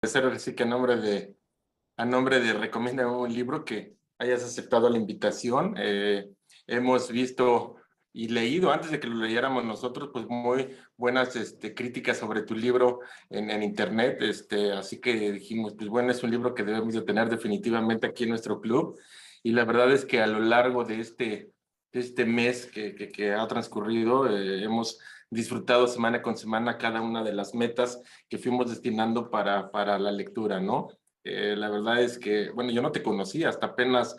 Ahora sí que a nombre de Recomiéndame un libro, que hayas aceptado la invitación. Hemos visto y leído, antes de que lo leyéramos nosotros, pues muy buenas críticas sobre tu libro en internet. Así que dijimos, pues bueno, es un libro que debemos de tener definitivamente aquí en nuestro club. Y la verdad es que a lo largo de este mes que ha transcurrido, hemos disfrutado semana con semana cada una de las metas que fuimos destinando para la lectura, ¿no? La verdad es que, bueno, yo no te conocía hasta apenas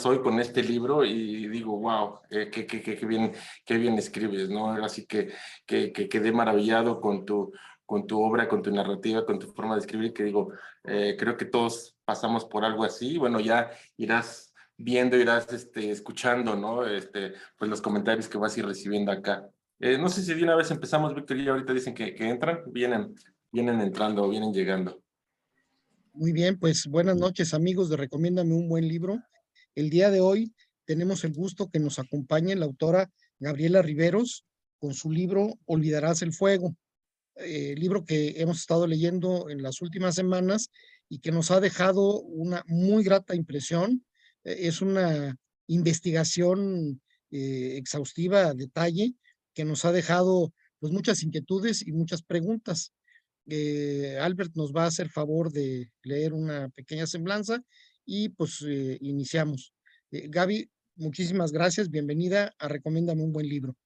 hoy con este libro y digo, wow, qué bien escribes, ¿no? Así que quedé maravillado con tu obra, con tu narrativa, con tu forma de escribir, que digo, creo que todos pasamos por algo así. Bueno, ya irás viendo, irás escuchando, ¿no? Pues los comentarios que vas a ir recibiendo acá. No sé si de una vez empezamos, Víctor, y ahorita dicen que entran, vienen entrando, vienen llegando. Muy bien, pues buenas noches, amigos de Recomiéndame un buen libro. El día de hoy tenemos el gusto que nos acompañe la autora Gabriela Riveros con su libro Olvidarás el fuego, libro que hemos estado leyendo en las últimas semanas y que nos ha dejado una muy grata impresión. Es una investigación exhaustiva a detalle que nos ha dejado pues muchas inquietudes y muchas preguntas. Albert nos va a hacer favor de leer una pequeña semblanza y pues iniciamos. Gaby, muchísimas gracias, bienvenida a Recomiéndame un buen libro.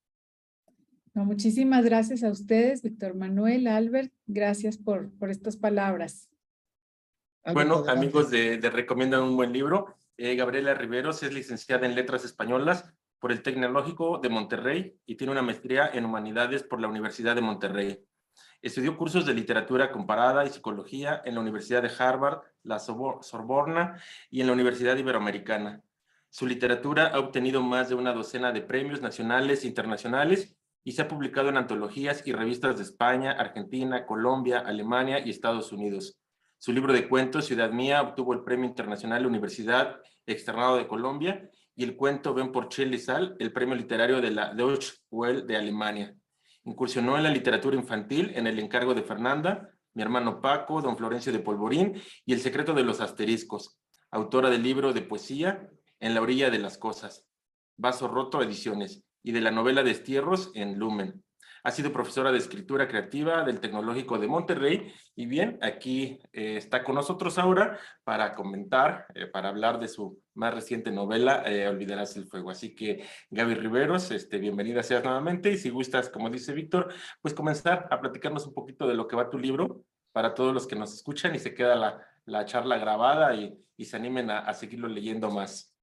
No, muchísimas gracias a ustedes, Víctor Manuel, Albert, gracias por estas palabras. Albert, Bueno, adelante. amigos de Recomiendan un buen libro, Gabriela Riveros es licenciada en Letras Españolas por el Tecnológico de Monterrey y tiene una maestría en Humanidades por la Universidad de Monterrey. Estudió cursos de literatura comparada y psicología en la Universidad de Harvard, la Sorbona y en la Universidad Iberoamericana. Su literatura ha obtenido más de una docena de premios nacionales e internacionales y se ha publicado en antologías y revistas de España, Argentina, Colombia, Alemania y Estados Unidos. Su libro de cuentos, Ciudad Mía, obtuvo el Premio Internacional de Universidad Externado de Colombia y el cuento Ven por Chile y Sal, el Premio Literario de la Deutsche Welle de Alemania. Incursionó en la literatura infantil en El encargo de Fernanda, Mi hermano Paco, Don Florencio de Polvorín y El secreto de los asteriscos. Autora del libro de poesía En la orilla de las cosas, Vaso Roto Ediciones, y de la novela Destierros en Lumen. Ha sido profesora de escritura creativa del Tecnológico de Monterrey y bien, aquí está con nosotros ahora para comentar, para hablar de su más reciente novela, Olvidarás el fuego. Así que, Gaby Riveros, bienvenida seas nuevamente y si gustas, como dice Víctor, pues comenzar a platicarnos un poquito de lo que va tu libro para todos los que nos escuchan y se queda la charla grabada y se animen a seguirlo leyendo más.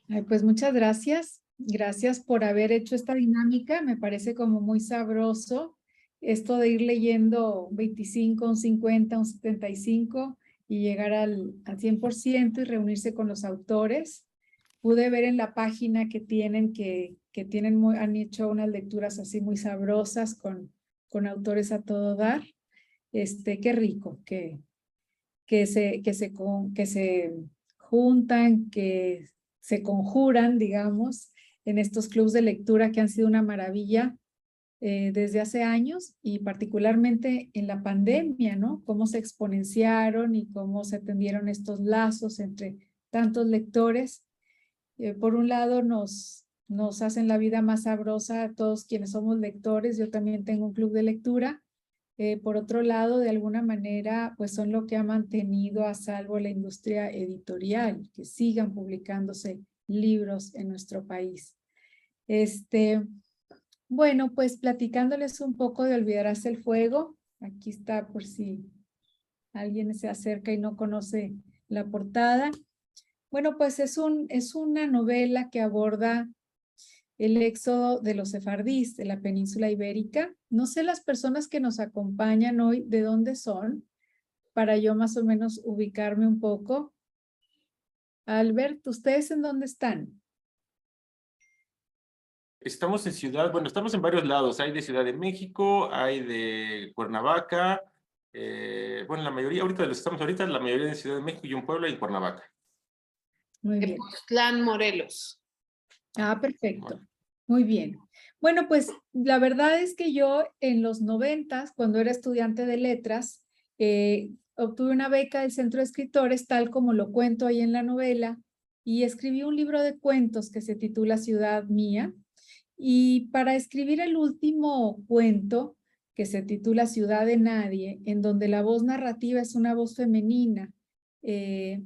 Ay, pues muchas gracias. Gracias por haber hecho esta dinámica. Me parece como muy sabroso esto de ir leyendo un 25, un 50, un 75 y llegar al 100% y reunirse con los autores. Pude ver en la página que tienen han hecho unas lecturas así muy sabrosas con autores a todo dar. Qué rico que se juntan, que se conjuran, digamos, en estos clubes de lectura que han sido una maravilla desde hace años y particularmente en la pandemia, ¿no? Cómo se exponenciaron y cómo se tendieron estos lazos entre tantos lectores. Por un lado, nos hacen la vida más sabrosa a todos quienes somos lectores. Yo también tengo un club de lectura. Por otro lado, de alguna manera, pues son lo que ha mantenido a salvo la industria editorial, que sigan publicándose libros en nuestro país. Bueno, pues platicándoles un poco de Olvidarás el fuego. Aquí está por si alguien se acerca y no conoce la portada. Bueno, pues es una novela que aborda el éxodo de los sefardíes de la península ibérica. No sé las personas que nos acompañan hoy de dónde son, para yo más o menos ubicarme un poco. Albert, ¿ustedes en dónde están? Estamos estamos en varios lados. Hay de Ciudad de México, hay de Cuernavaca. Bueno, la mayoría, ahorita de los que estamos ahorita, la mayoría de Ciudad de México y un pueblo y Cuernavaca. Muy bien. Tepoztlán, Morelos. Ah, perfecto. Muy bien. Bueno, pues la verdad es que yo en los 90, cuando era estudiante de letras, obtuve una beca del Centro de Escritores, tal como lo cuento ahí en la novela, y escribí un libro de cuentos que se titula Ciudad Mía. Y para escribir el último cuento, que se titula Ciudad de Nadie, en donde la voz narrativa es una voz femenina, eh,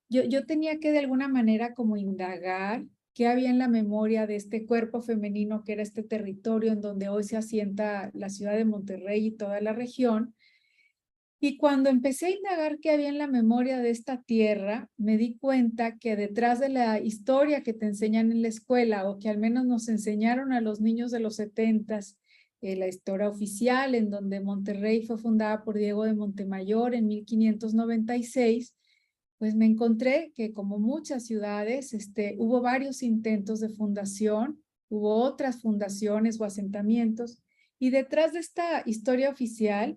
yo tenía que de alguna manera como indagar qué había en la memoria de este cuerpo femenino que era este territorio en donde hoy se asienta la ciudad de Monterrey y toda la región. Y cuando empecé a indagar qué había en la memoria de esta tierra, me di cuenta que detrás de la historia que te enseñan en la escuela, o que al menos nos enseñaron a los niños de los 70s, la historia oficial en donde Monterrey fue fundada por Diego de Montemayor en 1596, pues me encontré que como muchas ciudades, hubo varios intentos de fundación, hubo otras fundaciones o asentamientos, y detrás de esta historia oficial,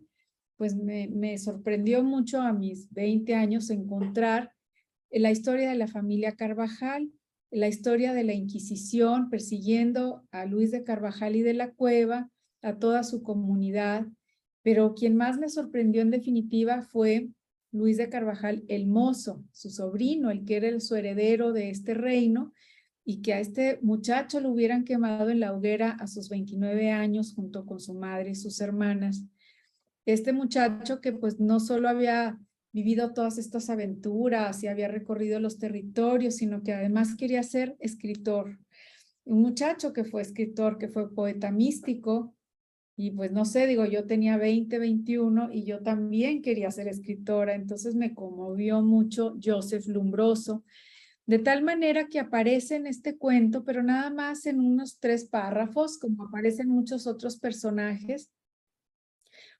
pues me sorprendió mucho a mis 20 años encontrar la historia de la familia Carvajal, la historia de la Inquisición persiguiendo a Luis de Carvajal y de la Cueva, a toda su comunidad, pero quien más me sorprendió en definitiva fue Luis de Carvajal el Mozo, su sobrino, el que era su heredero de este reino, y que a este muchacho lo hubieran quemado en la hoguera a sus 29 años junto con su madre y sus hermanas. Este muchacho que pues no solo había vivido todas estas aventuras y había recorrido los territorios, sino que además quería ser escritor. Un muchacho que fue escritor, que fue poeta místico, y pues no sé, digo, yo tenía 20, 21 y yo también quería ser escritora, entonces me conmovió mucho Joseph Lumbroso, de tal manera que aparece en este cuento, pero nada más en unos 3 párrafos, como aparecen muchos otros personajes.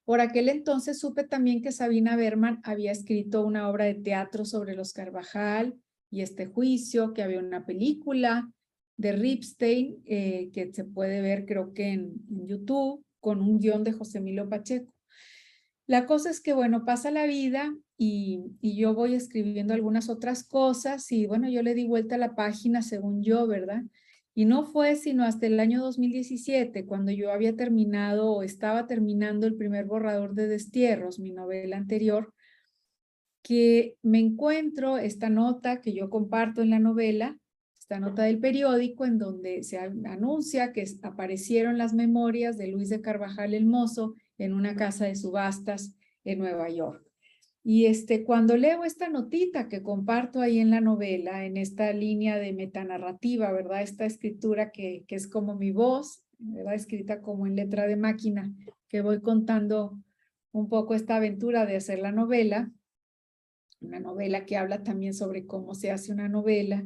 Por aquel entonces supe también que Sabina Berman había escrito una obra de teatro sobre los Carvajal y este juicio, que había una película de Ripstein que se puede ver creo que en YouTube, con un guión de José Emilio Pacheco. La cosa es que, bueno, pasa la vida y yo voy escribiendo algunas otras cosas y, bueno, yo le di vuelta a la página según yo, ¿verdad? Y no fue sino hasta el año 2017, cuando yo había terminado o estaba terminando el primer borrador de Destierros, mi novela anterior, que me encuentro esta nota que yo comparto en la novela, esta nota del periódico en donde se anuncia que aparecieron las memorias de Luis de Carvajal el Mozo en una casa de subastas en Nueva York. Y cuando leo esta notita que comparto ahí en la novela, en esta línea de metanarrativa, ¿verdad? Esta escritura que es como mi voz, ¿verdad? Escrita como en letra de máquina, que voy contando un poco esta aventura de hacer la novela, una novela que habla también sobre cómo se hace una novela.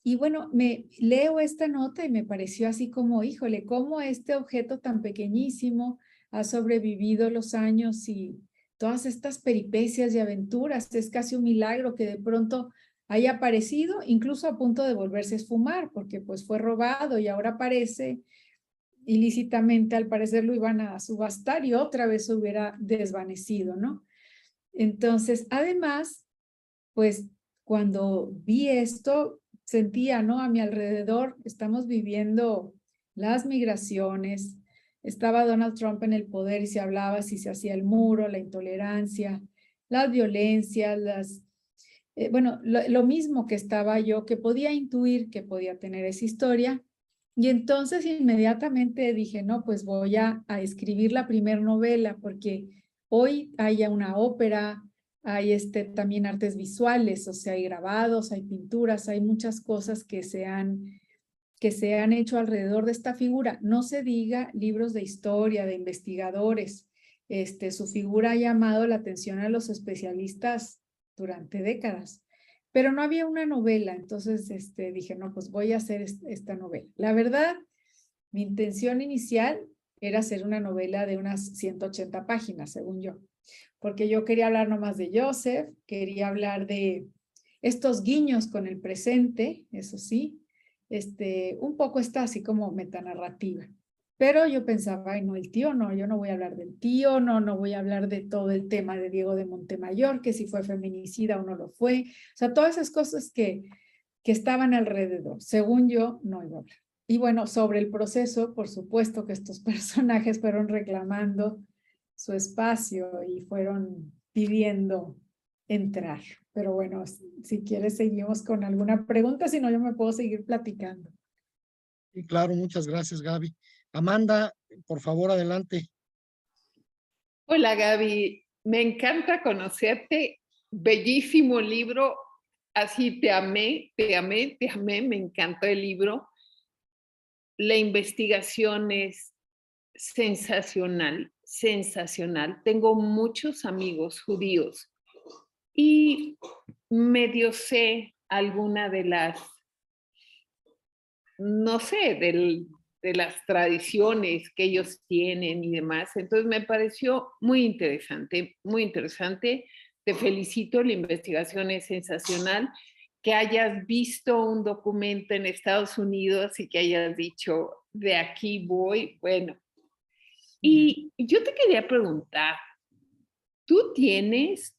Y bueno, me leo esta nota y me pareció así como, híjole, cómo este objeto tan pequeñísimo ha sobrevivido los años y todas estas peripecias y aventuras. Es casi un milagro que de pronto haya aparecido, incluso a punto de volverse a esfumar, porque pues fue robado y ahora aparece ilícitamente, al parecer lo iban a subastar y otra vez se hubiera desvanecido, ¿no? Entonces, además, pues cuando vi esto, sentía, ¿no? A mi alrededor estamos viviendo las migraciones, estaba Donald Trump en el poder y se hablaba si se hacía el muro, la intolerancia, las violencias, bueno, lo mismo que estaba yo, que podía intuir que podía tener esa historia. Y entonces inmediatamente dije, no, pues voy a escribir la primer novela, porque hoy hay una ópera, hay también artes visuales, o sea, hay grabados, hay pinturas, hay muchas cosas que se han hecho alrededor de esta figura. No se diga libros de historia, de investigadores. Su figura ha llamado la atención a los especialistas durante décadas, pero no había una novela, entonces dije, no, pues voy a hacer esta novela. La verdad, mi intención inicial era hacer una novela de unas 180 páginas, según yo, porque yo quería hablar nomás de Joseph, quería hablar de estos guiños con el presente, eso sí, un poco está así como metanarrativa. Pero yo pensaba, ay, no, el tío no, yo no voy a hablar del tío, no voy a hablar de todo el tema de Diego de Montemayor, que si fue feminicida o no lo fue. O sea, todas esas cosas que estaban alrededor. Según yo, no iba a hablar. Y bueno, sobre el proceso, por supuesto que estos personajes fueron reclamando su espacio y fueron pidiendo entrar. Pero bueno, si quieres seguimos con alguna pregunta, si no yo me puedo seguir platicando. Y claro, muchas gracias, Gaby. Amanda, por favor, adelante. Hola Gaby, me encanta conocerte. Bellísimo libro. Así te amé, te amé, te amé. Me encantó el libro. La investigación es sensacional, sensacional. Tengo muchos amigos judíos y medio sé alguna de las, no sé, de las tradiciones que ellos tienen y demás. Entonces me pareció muy interesante, muy interesante. Te felicito, la investigación es sensacional. Que hayas visto un documento en Estados Unidos y que hayas dicho, de aquí voy, bueno. Y yo te quería preguntar, ¿tú tienes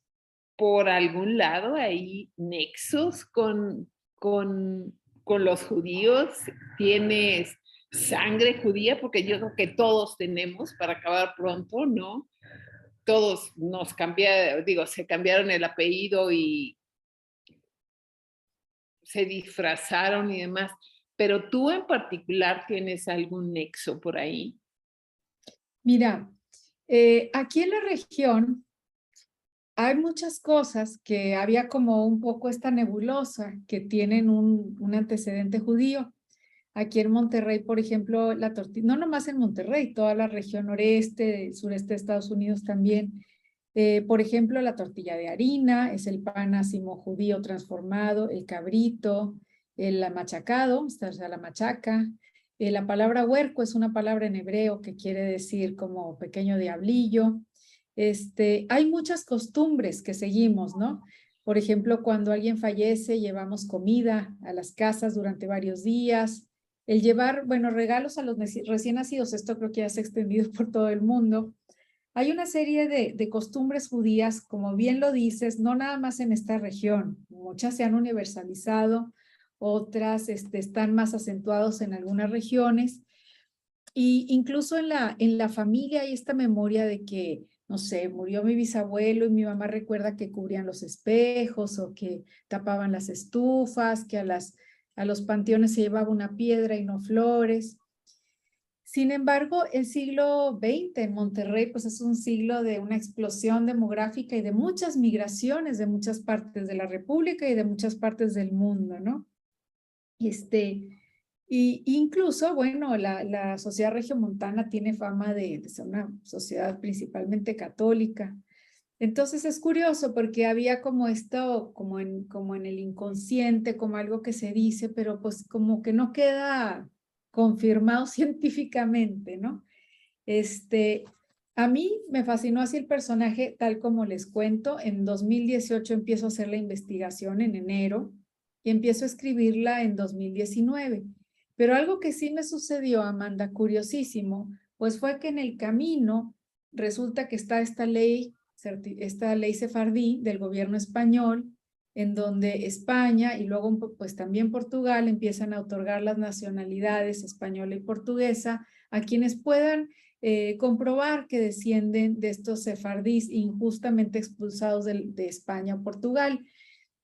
por algún lado ahí nexos con los judíos? ¿Tienes sangre judía? Porque yo creo que todos tenemos para acabar pronto, ¿no? Todos nos cambiaron, digo, se cambiaron el apellido y se disfrazaron y demás. Pero tú en particular tienes algún nexo por ahí. Mira, aquí en la región hay muchas cosas que había como un poco esta nebulosa que tienen un antecedente judío. Aquí en Monterrey, por ejemplo, la tortilla, no nomás en Monterrey, toda la región noreste, sureste de Estados Unidos también. Por ejemplo, la tortilla de harina, es el pan ácimo judío transformado, el cabrito, el machacado, o sea, la machaca. La palabra huerco es una palabra en hebreo que quiere decir como pequeño diablillo. Hay muchas costumbres que seguimos, ¿no? Por ejemplo, cuando alguien fallece, llevamos comida a las casas durante varios días. El llevar, bueno, regalos a los recién nacidos, esto creo que ya se ha extendido por todo el mundo. Hay una serie de costumbres judías, como bien lo dices, no nada más en esta región. Muchas se han universalizado, otras están más acentuados en algunas regiones. Y incluso en la familia hay esta memoria de que, no sé, murió mi bisabuelo y mi mamá recuerda que cubrían los espejos o que tapaban las estufas, que a los panteones se llevaba una piedra y no flores. Sin embargo, el siglo XX en Monterrey, pues es un siglo de una explosión demográfica y de muchas migraciones de muchas partes de la República y de muchas partes del mundo, ¿no? Y incluso, bueno, la sociedad regiomontana tiene fama de ser una sociedad principalmente católica. Entonces es curioso porque había como esto, como en el inconsciente, como algo que se dice, pero pues como que no queda confirmado científicamente, ¿no? A mí me fascinó así el personaje, tal como les cuento. En 2018 empiezo a hacer la investigación en enero y empiezo a escribirla en 2019. Pero algo que sí me sucedió, Amanda, curiosísimo, pues fue que en el camino resulta que está esta ley sefardí del gobierno español, en donde España y luego pues también Portugal empiezan a otorgar las nacionalidades española y portuguesa a quienes puedan comprobar que descienden de estos sefardíes injustamente expulsados de España o Portugal.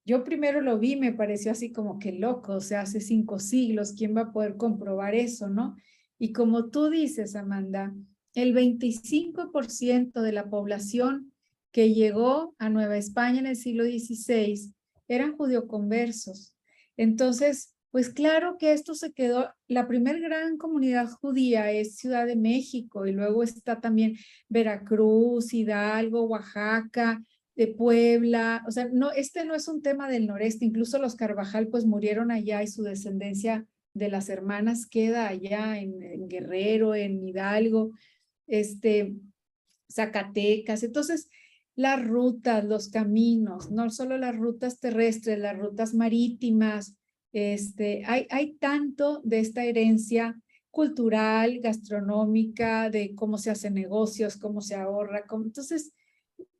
Yo primero lo vi, me pareció así como que loco, o sea, hace 5 siglos, ¿quién va a poder comprobar eso, no? Y como tú dices, Amanda, el 25% de la población que llegó a Nueva España en el siglo XVI eran judioconversos. Entonces, pues claro que esto se quedó, la primer gran comunidad judía es Ciudad de México y luego está también Veracruz, Hidalgo, Oaxaca, de Puebla, o sea, no, no es un tema del noreste, incluso los Carvajal pues murieron allá y su descendencia de las hermanas queda allá en Guerrero, en Hidalgo, Zacatecas. Entonces, las rutas, los caminos, no solo las rutas terrestres, las rutas marítimas, hay tanto de esta herencia cultural, gastronómica, de cómo se hacen negocios, cómo se ahorra. Entonces,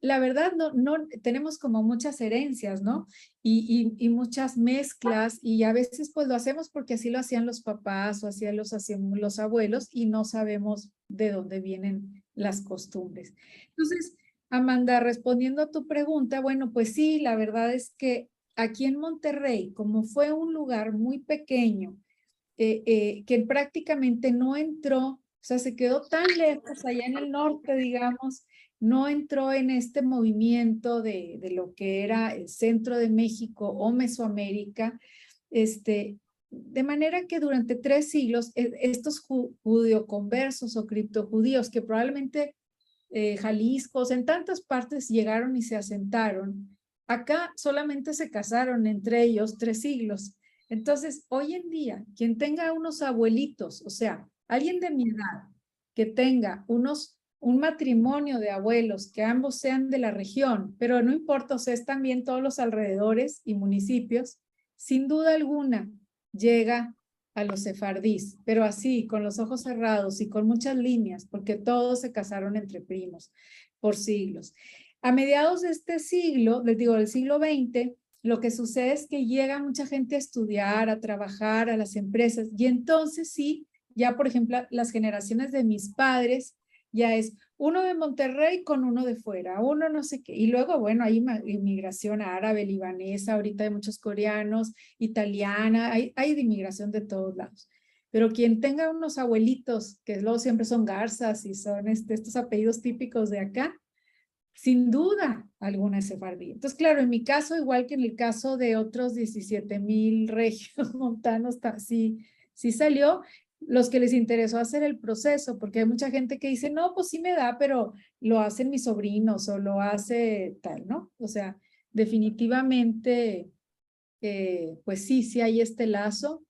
la verdad no tenemos como muchas herencias, ¿no? Y muchas mezclas, y a veces pues lo hacemos porque así lo hacían los papás o así hacían los abuelos y no sabemos de dónde vienen las costumbres. Entonces, Amanda, respondiendo a tu pregunta, bueno, pues sí, la verdad es que aquí en Monterrey, como fue un lugar muy pequeño, que prácticamente no entró, o sea, se quedó tan lejos allá en el norte, digamos, no entró en este movimiento de lo que era el centro de México o Mesoamérica, de manera que durante 3 siglos estos judeoconversos o criptojudíos que probablemente Jalisco, en tantas partes llegaron y se asentaron, acá solamente se casaron entre ellos 3 siglos. Entonces, hoy en día, quien tenga unos abuelitos, o sea, alguien de mi edad, que tenga un matrimonio de abuelos, que ambos sean de la región, pero no importa, o sea, es también todos los alrededores y municipios, sin duda alguna llega a los sefardíes, pero así, con los ojos cerrados y con muchas líneas, porque todos se casaron entre primos por siglos. A mediados de este siglo, les digo, del siglo XX, lo que sucede es que llega mucha gente a estudiar, a trabajar, a las empresas, y entonces sí, ya por ejemplo, las generaciones de mis padres, ya es uno de Monterrey con uno de fuera, uno no sé qué, y luego, bueno, hay inmigración árabe, libanesa, ahorita hay muchos coreanos, italiana, hay de inmigración de todos lados. Pero quien tenga unos abuelitos, que luego siempre son garzas y son estos apellidos típicos de acá, sin duda alguna es sefardí. Entonces, claro, en mi caso, igual que en el caso de otros 17,000 regios montanos, sí salió. Los que les interesó hacer el proceso, porque hay mucha gente que dice, no, pues sí me da, pero lo hacen mis sobrinos o lo hace tal, ¿no? O sea, definitivamente, pues sí hay este lazo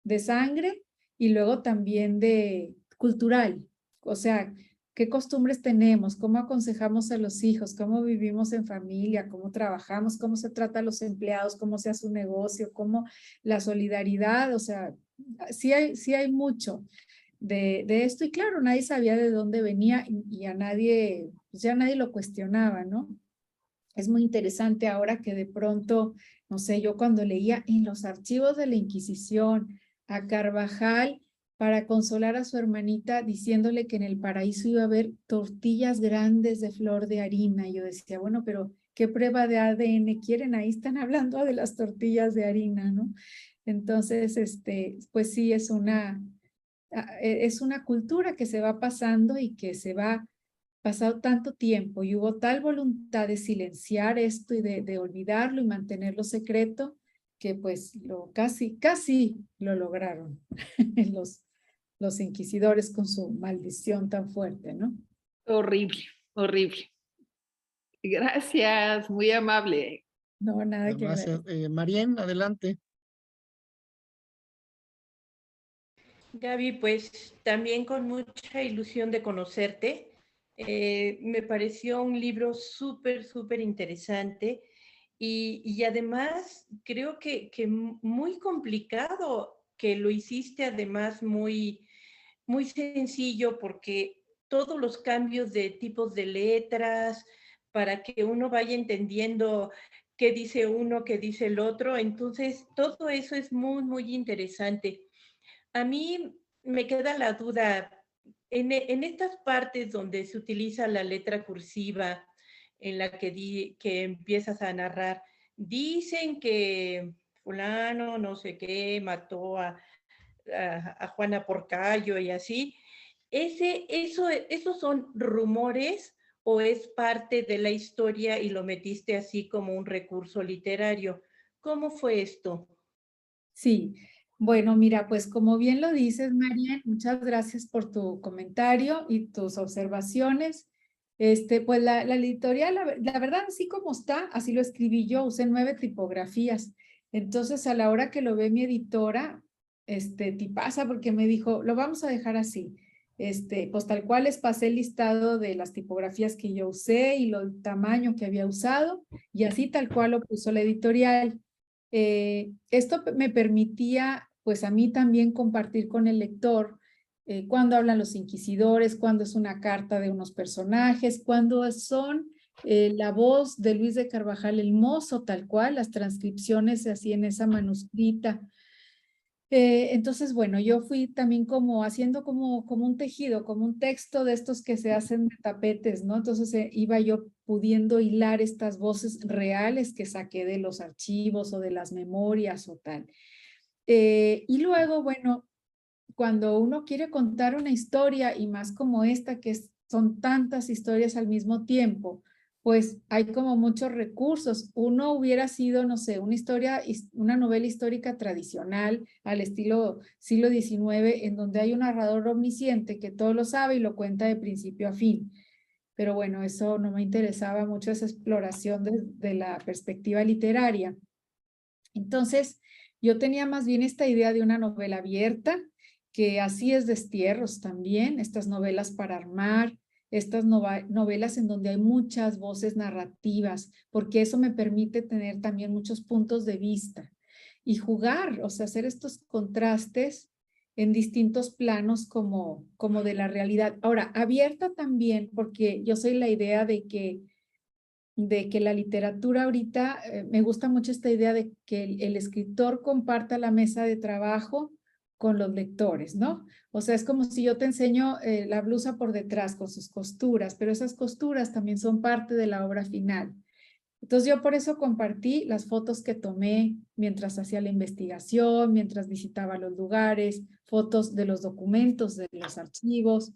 de sangre y luego también de cultural. O sea, ¿qué costumbres tenemos? ¿Cómo aconsejamos a los hijos? ¿Cómo vivimos en familia? ¿Cómo trabajamos? ¿Cómo se trata a los empleados? ¿Cómo se hace un negocio? ¿Cómo la solidaridad? O sea, sí hay mucho de esto. Y claro, nadie sabía de dónde venía y a nadie, pues ya nadie lo cuestionaba, ¿no? Es muy interesante ahora que de pronto, no sé, yo cuando leía en los archivos de la Inquisición a Carvajal para consolar a su hermanita diciéndole que en el paraíso iba a haber tortillas grandes de flor de harina. Y yo decía, bueno, pero ¿qué prueba de ADN quieren? Ahí están hablando de las tortillas de harina, ¿no? Entonces, pues sí, es una cultura que se va pasando y que se va pasado tanto tiempo y hubo tal voluntad de silenciar esto y de olvidarlo y mantenerlo secreto que pues casi lo lograron los inquisidores con su maldición tan fuerte, ¿no? Horrible, horrible. Gracias, muy amable. No, nada que Gracias. agradecer. Marien, adelante. Gaby, pues también con mucha ilusión de conocerte. Me pareció un libro súper interesante y además creo que muy complicado, que lo hiciste además muy sencillo, porque todos los cambios de tipos de letras para que uno vaya entendiendo qué dice uno, qué dice el otro. Entonces, todo eso es muy interesante. A mí me queda la duda, en estas partes donde se utiliza la letra cursiva, en la que empiezas a narrar, dicen que fulano, no sé qué, mató a Juana Porcayo y así. ¿Esos son rumores o es parte de la historia y lo metiste así como un recurso literario? ¿Cómo fue esto? Sí, bueno, mira, pues como bien lo dices, María, muchas gracias por tu comentario y tus observaciones. Pues la editorial, la verdad, así como está, así lo escribí yo, usé 9 tipografías. Entonces, a la hora que lo ve mi editora, tipaza, porque me dijo, lo vamos a dejar así. Pues tal cual les pasé el listado de las tipografías que yo usé y el tamaño que había usado, y así tal cual lo puso la editorial. Esto me permitía, pues a mí también compartir con el lector cuando hablan los inquisidores, cuando es una carta de unos personajes, cuando son la voz de Luis de Carvajal el Mozo, tal cual, las transcripciones se hacían en esa manuscrita. Entonces, bueno, yo fui también como haciendo como un tejido, como un texto de estos que se hacen de tapetes, ¿no? Entonces iba yo pudiendo hilar estas voces reales que saqué de los archivos o de las memorias o tal. Y luego, bueno, cuando uno quiere contar una historia y más como esta, que son tantas historias al mismo tiempo, pues hay como muchos recursos. Uno hubiera sido, no sé, una novela histórica tradicional al estilo siglo XIX, en donde hay un narrador omnisciente que todo lo sabe y lo cuenta de principio a fin. Pero bueno, eso no me interesaba mucho, esa exploración de la perspectiva literaria. Entonces, yo tenía más bien esta idea de una novela abierta, que así es Destierros también, estas novelas para armar, estas novelas en donde hay muchas voces narrativas, porque eso me permite tener también muchos puntos de vista y jugar, o sea, hacer estos contrastes en distintos planos como de la realidad. Ahora, abierta también, porque yo soy la idea de que la literatura ahorita, me gusta mucho esta idea de que el escritor comparta la mesa de trabajo con los lectores, ¿no? O sea, es como si yo te enseño la blusa por detrás con sus costuras, pero esas costuras también son parte de la obra final. Entonces yo por eso compartí las fotos que tomé mientras hacía la investigación, mientras visitaba los lugares, fotos de los documentos, de los archivos,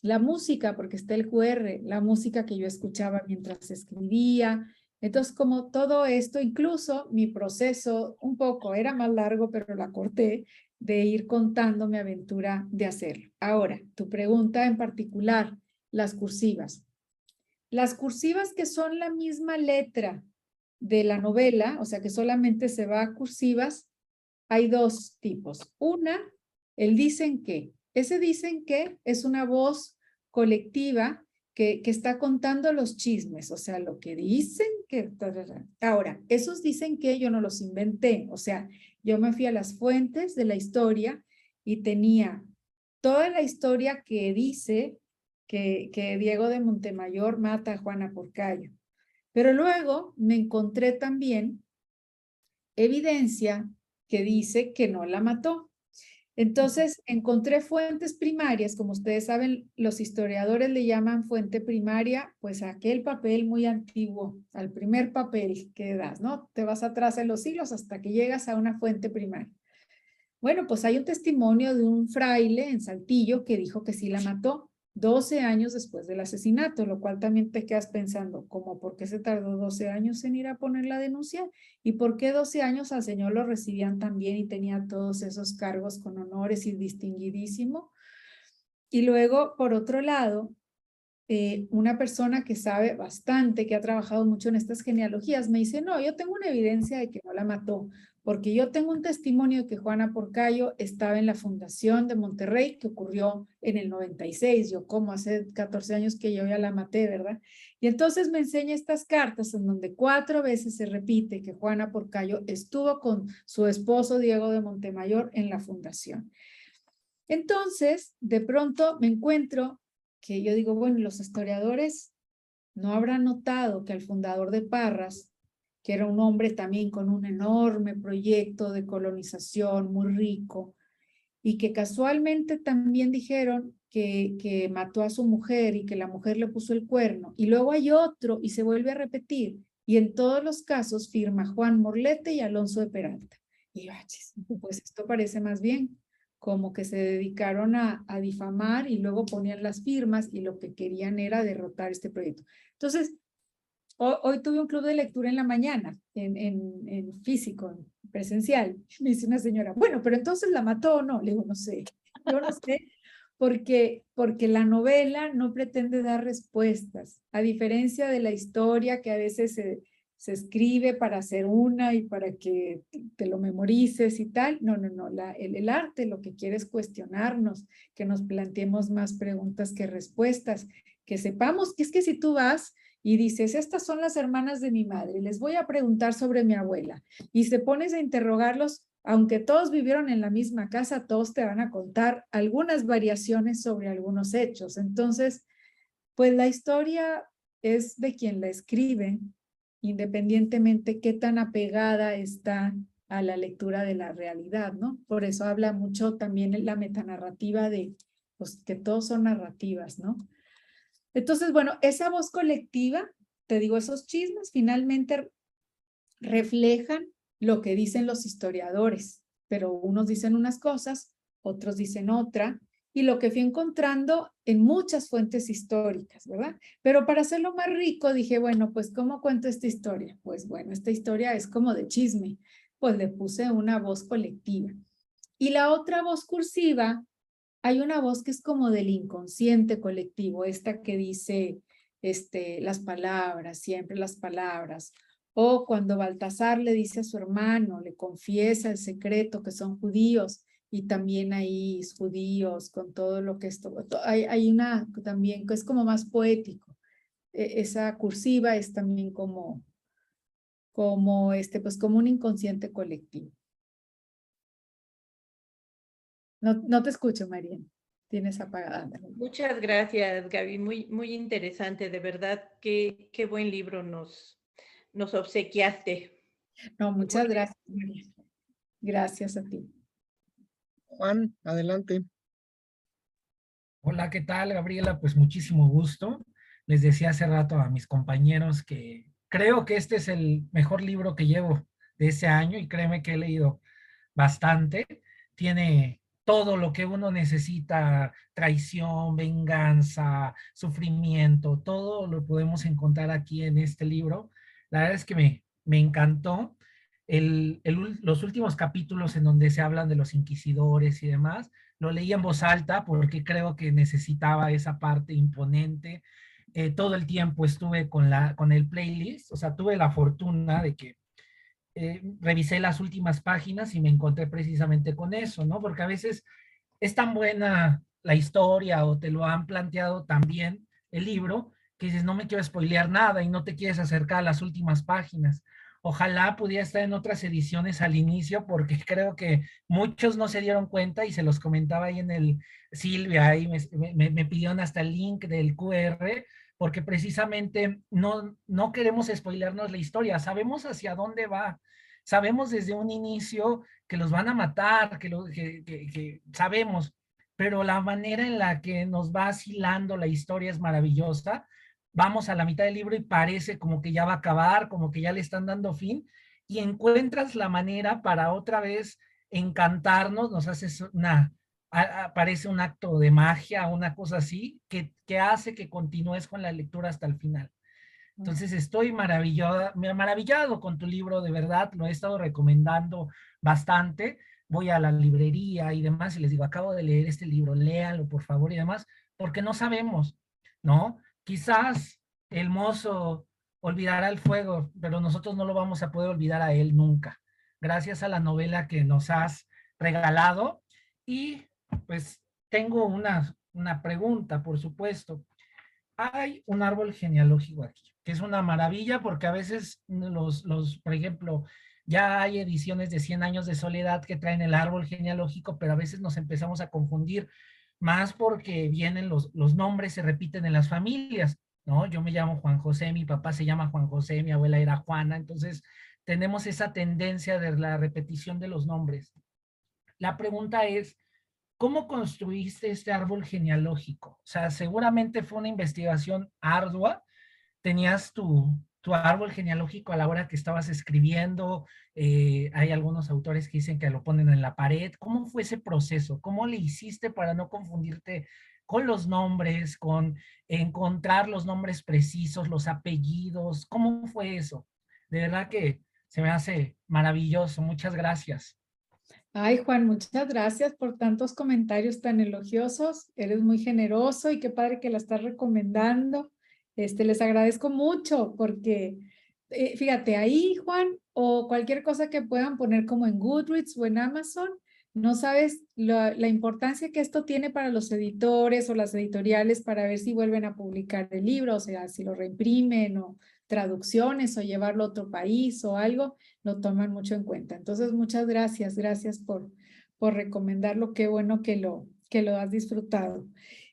la música, porque está el QR, la música que yo escuchaba mientras escribía. Entonces, como todo esto, incluso mi proceso un poco era más largo, pero la corté, de ir contando mi aventura de hacerlo. Ahora, tu pregunta en particular, las cursivas. Las cursivas que son la misma letra de la novela, o sea que solamente se va a cursivas, hay dos tipos. Una, el dicen que. Ese dicen que es una voz colectiva que está contando los chismes, o sea, lo que dicen que... Ahora, esos dicen que yo no los inventé, o sea, yo me fui a las fuentes de la historia y tenía toda la historia que dice que Diego de Montemayor mata a Juana Porcayo. Pero luego me encontré también evidencia que dice que no la mató. Entonces encontré fuentes primarias, como ustedes saben, los historiadores le llaman fuente primaria, pues a aquel papel muy antiguo, al primer papel que das, ¿no? Te vas atrás en los siglos hasta que llegas a una fuente primaria. Bueno, pues hay un testimonio de un fraile en Saltillo que dijo que sí la mató 12 años después del asesinato, lo cual también te quedas pensando, ¿cómo por qué se tardó 12 años en ir a poner la denuncia? ¿Y por qué 12 años al señor lo recibían tan bien y tenía todos esos cargos con honores y distinguidísimo? Y luego, por otro lado, una persona que sabe bastante, que ha trabajado mucho en estas genealogías, me dice, no, yo tengo una evidencia de que no la mató, porque yo tengo un testimonio de que Juana Porcayo estaba en la fundación de Monterrey, que ocurrió en el 96, yo como hace 14 años que yo ya la maté, ¿verdad? Y entonces me enseña estas cartas en donde 4 veces se repite que Juana Porcayo estuvo con su esposo Diego de Montemayor en la fundación. Entonces, de pronto me encuentro que yo digo, bueno, los historiadores no habrán notado que el fundador de Parras, que era un hombre también con un enorme proyecto de colonización muy rico, y que casualmente también dijeron que mató a su mujer y que la mujer le puso el cuerno, y luego hay otro y se vuelve a repetir, y en todos los casos firma Juan Morlete y Alonso de Peralta. Y yo, pues esto parece más bien como que se dedicaron a difamar y luego ponían las firmas y lo que querían era derrotar este proyecto. Entonces, hoy tuve un club de lectura en la mañana, en físico, en presencial. Me dice una señora, bueno, pero entonces la mató o no. Le digo, no sé, yo no sé, porque la novela no pretende dar respuestas, a diferencia de la historia que a veces se escribe para hacer una y para que te lo memorices y tal. No, el arte lo que quiere es cuestionarnos, que nos planteemos más preguntas que respuestas, que sepamos que es que si tú vas y dices, estas son las hermanas de mi madre, les voy a preguntar sobre mi abuela, y se pones a interrogarlos, aunque todos vivieron en la misma casa, todos te van a contar algunas variaciones sobre algunos hechos. Entonces, pues la historia es de quien la escribe, independientemente qué tan apegada está a la lectura de la realidad, ¿no? Por eso habla mucho también en la metanarrativa de, pues, que todos son narrativas, ¿no? Entonces, bueno, esa voz colectiva, te digo, esos chismes finalmente reflejan lo que dicen los historiadores, pero unos dicen unas cosas, otros dicen otra, y lo que fui encontrando en muchas fuentes históricas, ¿verdad? Pero para hacerlo más rico dije, bueno, pues ¿cómo cuento esta historia? Pues bueno, esta historia es como de chisme, pues le puse una voz colectiva. Y la otra voz cursiva, hay una voz que es como del inconsciente colectivo, esta que dice las palabras, siempre las palabras. O cuando Baltasar le dice a su hermano, le confiesa el secreto que son judíos, y también hay judíos con todo lo que esto, hay una también que es como más poético. Esa cursiva es también como pues como un inconsciente colectivo. No te escucho, María. Tienes apagada. Muchas gracias, Gaby. Muy, muy interesante, de verdad. Qué buen libro nos obsequiaste. No, muchas gracias, María. Gracias a ti. Juan, adelante. Hola, ¿qué tal, Gabriela? Pues muchísimo gusto. Les decía hace rato a mis compañeros que creo que este es el mejor libro que llevo de ese año y créeme que he leído bastante. Tiene todo lo que uno necesita: traición, venganza, sufrimiento, todo lo podemos encontrar aquí en este libro. La verdad es que me encantó los últimos capítulos en donde se hablan de los inquisidores y demás. Lo leí en voz alta porque creo que necesitaba esa parte imponente. Todo el tiempo estuve con el playlist, o sea, tuve la fortuna de que revisé las últimas páginas y me encontré precisamente con eso, ¿no? Porque a veces es tan buena la historia o te lo han planteado tan bien el libro que dices, no me quiero spoilear nada y no te quieres acercar a las últimas páginas. Ojalá pudiera estar en otras ediciones al inicio porque creo que muchos no se dieron cuenta y se los comentaba ahí en el Silvia, ahí me pidieron hasta el link del QR porque precisamente no queremos spoilernos la historia, sabemos hacia dónde va, sabemos desde un inicio que los van a matar, que sabemos, pero la manera en la que nos va asilando la historia es maravillosa. Vamos a la mitad del libro y parece como que ya va a acabar, como que ya le están dando fin, y encuentras la manera para otra vez encantarnos, nos haces parece un acto de magia, una cosa así, que hace que continúes con la lectura hasta el final. Entonces estoy maravillado con tu libro, de verdad, lo he estado recomendando bastante. Voy a la librería y demás y les digo, acabo de leer este libro, léanlo por favor y demás, porque no sabemos, ¿no? Quizás el mozo olvidará el fuego, pero nosotros no lo vamos a poder olvidar a él nunca. Gracias a la novela que nos has regalado. Y pues tengo una pregunta, por supuesto. Hay un árbol genealógico aquí, que es una maravilla porque a veces por ejemplo, ya hay ediciones de 100 años de soledad que traen el árbol genealógico, pero a veces nos empezamos a confundir más porque vienen los nombres, se repiten en las familias, ¿no? Yo me llamo Juan José, mi papá se llama Juan José, mi abuela era Juana, entonces tenemos esa tendencia de la repetición de los nombres. La pregunta es, ¿cómo construiste este árbol genealógico? O sea, seguramente fue una investigación ardua. ¿Tenías tu árbol genealógico a la hora que estabas escribiendo? Hay algunos autores que dicen que lo ponen en la pared. ¿Cómo fue ese proceso? ¿Cómo le hiciste para no confundirte con los nombres, con encontrar los nombres precisos, los apellidos? ¿Cómo fue eso? De verdad que se me hace maravilloso. Muchas gracias. Ay, Juan, muchas gracias por tantos comentarios tan elogiosos. Eres muy generoso y qué padre que la estás recomendando. Les agradezco mucho porque, fíjate, ahí, Juan, o cualquier cosa que puedan poner como en Goodreads o en Amazon, no sabes la importancia que esto tiene para los editores o las editoriales para ver si vuelven a publicar el libro, o sea, si lo reimprimen o traducciones o llevarlo a otro país o algo, lo toman mucho en cuenta. Entonces, muchas gracias por recomendarlo. Qué bueno que lo has disfrutado.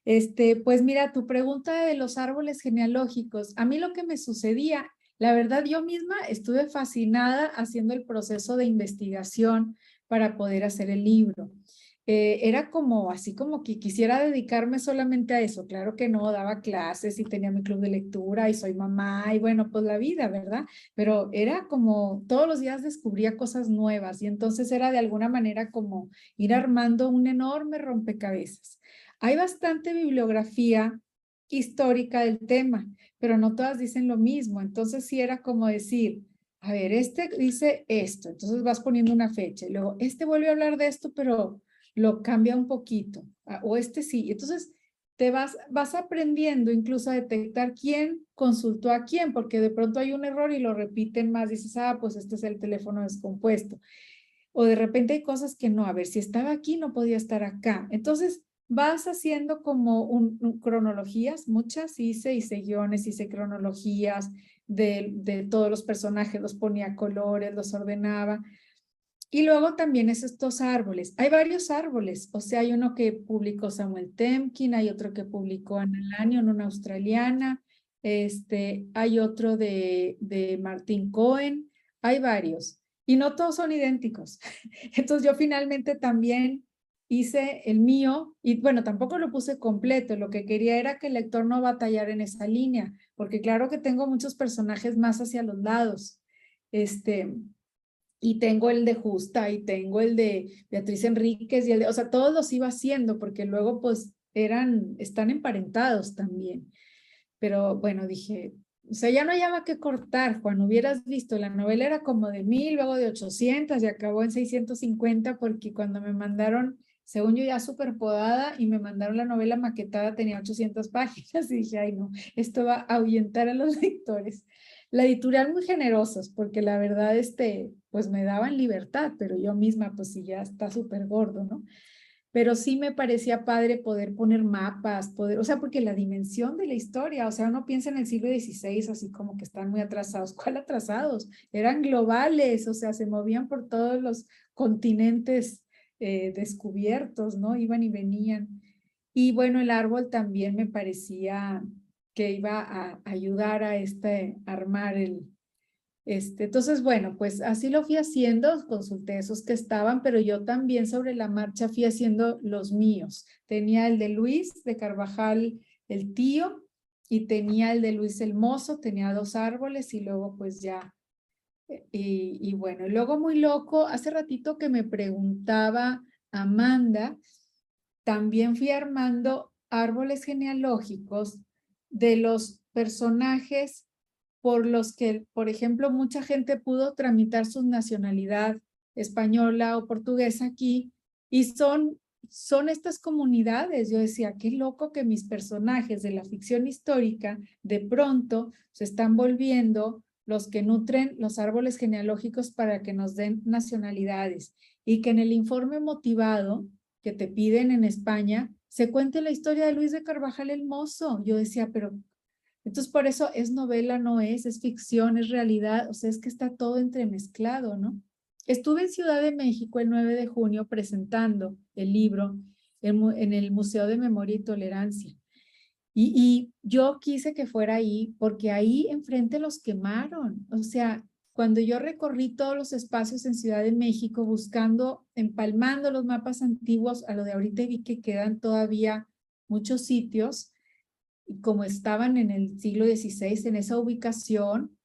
Pues mira, tu pregunta de los árboles genealógicos, a mí lo que me sucedía, la verdad yo misma estuve fascinada haciendo el proceso de investigación para poder hacer el libro. Era como, así como que quisiera dedicarme solamente a eso. Claro que no, daba clases y tenía mi club de lectura y soy mamá y bueno, pues la vida, ¿verdad? Pero era como todos los días descubría cosas nuevas y entonces era de alguna manera como ir armando un enorme rompecabezas. Hay bastante bibliografía histórica del tema, pero no todas dicen lo mismo. Entonces sí era como decir, a ver, este dice esto, entonces vas poniendo una fecha y luego este vuelve a hablar de esto, pero lo cambia un poquito, o este sí. Entonces te vas aprendiendo incluso a detectar quién consultó a quién, porque de pronto hay un error y lo repiten más, dices, pues este es el teléfono descompuesto. O de repente hay cosas que no, a ver, si estaba aquí no podía estar acá. Entonces vas haciendo como cronologías, muchas hice guiones, hice cronologías de todos los personajes, los ponía colores, los ordenaba. Y luego también es estos árboles. Hay varios árboles, o sea, hay uno que publicó Samuel Temkin, hay otro que publicó Anna Lanyon, una australiana, hay otro de Martin Cohen, hay varios. Y no todos son idénticos. Entonces yo finalmente también hice el mío y bueno, tampoco lo puse completo. Lo que quería era que el lector no batallara en esa línea, porque claro que tengo muchos personajes más hacia los lados. Y tengo el de Justa y tengo el de Beatriz Enríquez y o sea, todos los iba haciendo porque luego pues están emparentados también. Pero bueno, dije, o sea, ya no hallaba que cortar, Juan, hubieras visto, la novela era como de 1000, luego de 800 y acabó en 650 porque cuando me mandaron, según yo ya súper podada y me mandaron la novela maquetada tenía 800 páginas y dije, ay no, esto va a ahuyentar a los lectores. La editorial muy generosos porque la verdad, pues me daban libertad, pero yo misma pues sí ya está súper gordo, ¿no? Pero sí me parecía padre poder poner mapas, o sea, porque la dimensión de la historia, o sea, uno piensa en el siglo XVI así como que están muy atrasados. ¿Cuál atrasados? Eran globales, o sea, se movían por todos los continentes descubiertos, ¿no? Iban y venían. Y bueno, el árbol también me parecía que iba a ayudar a armar entonces, bueno, pues así lo fui haciendo, consulté esos que estaban, pero yo también sobre la marcha fui haciendo los míos. Tenía el de Luis de Carvajal, el tío, y tenía el de Luis el Mozo, tenía 2 árboles y luego pues ya, y bueno, y luego muy loco, hace ratito que me preguntaba Amanda, también fui armando árboles genealógicos de los personajes por los que, por ejemplo, mucha gente pudo tramitar su nacionalidad española o portuguesa aquí y son estas comunidades. Yo decía, qué loco que mis personajes de la ficción histórica de pronto se están volviendo los que nutren los árboles genealógicos para que nos den nacionalidades y que en el informe motivado que te piden en España se cuente la historia de Luis de Carvajal el Mozo. Yo decía, pero entonces por eso es novela, no es ficción, es realidad, o sea, es que está todo entremezclado, ¿no? Estuve en Ciudad de México el 9 de junio presentando el libro en el Museo de Memoria y Tolerancia. Y yo quise que fuera ahí porque ahí enfrente los quemaron. O sea, cuando yo recorrí todos los espacios en Ciudad de México buscando, empalmando los mapas antiguos a lo de ahorita y vi que quedan todavía muchos sitios como estaban en el siglo XVI en esa ubicación,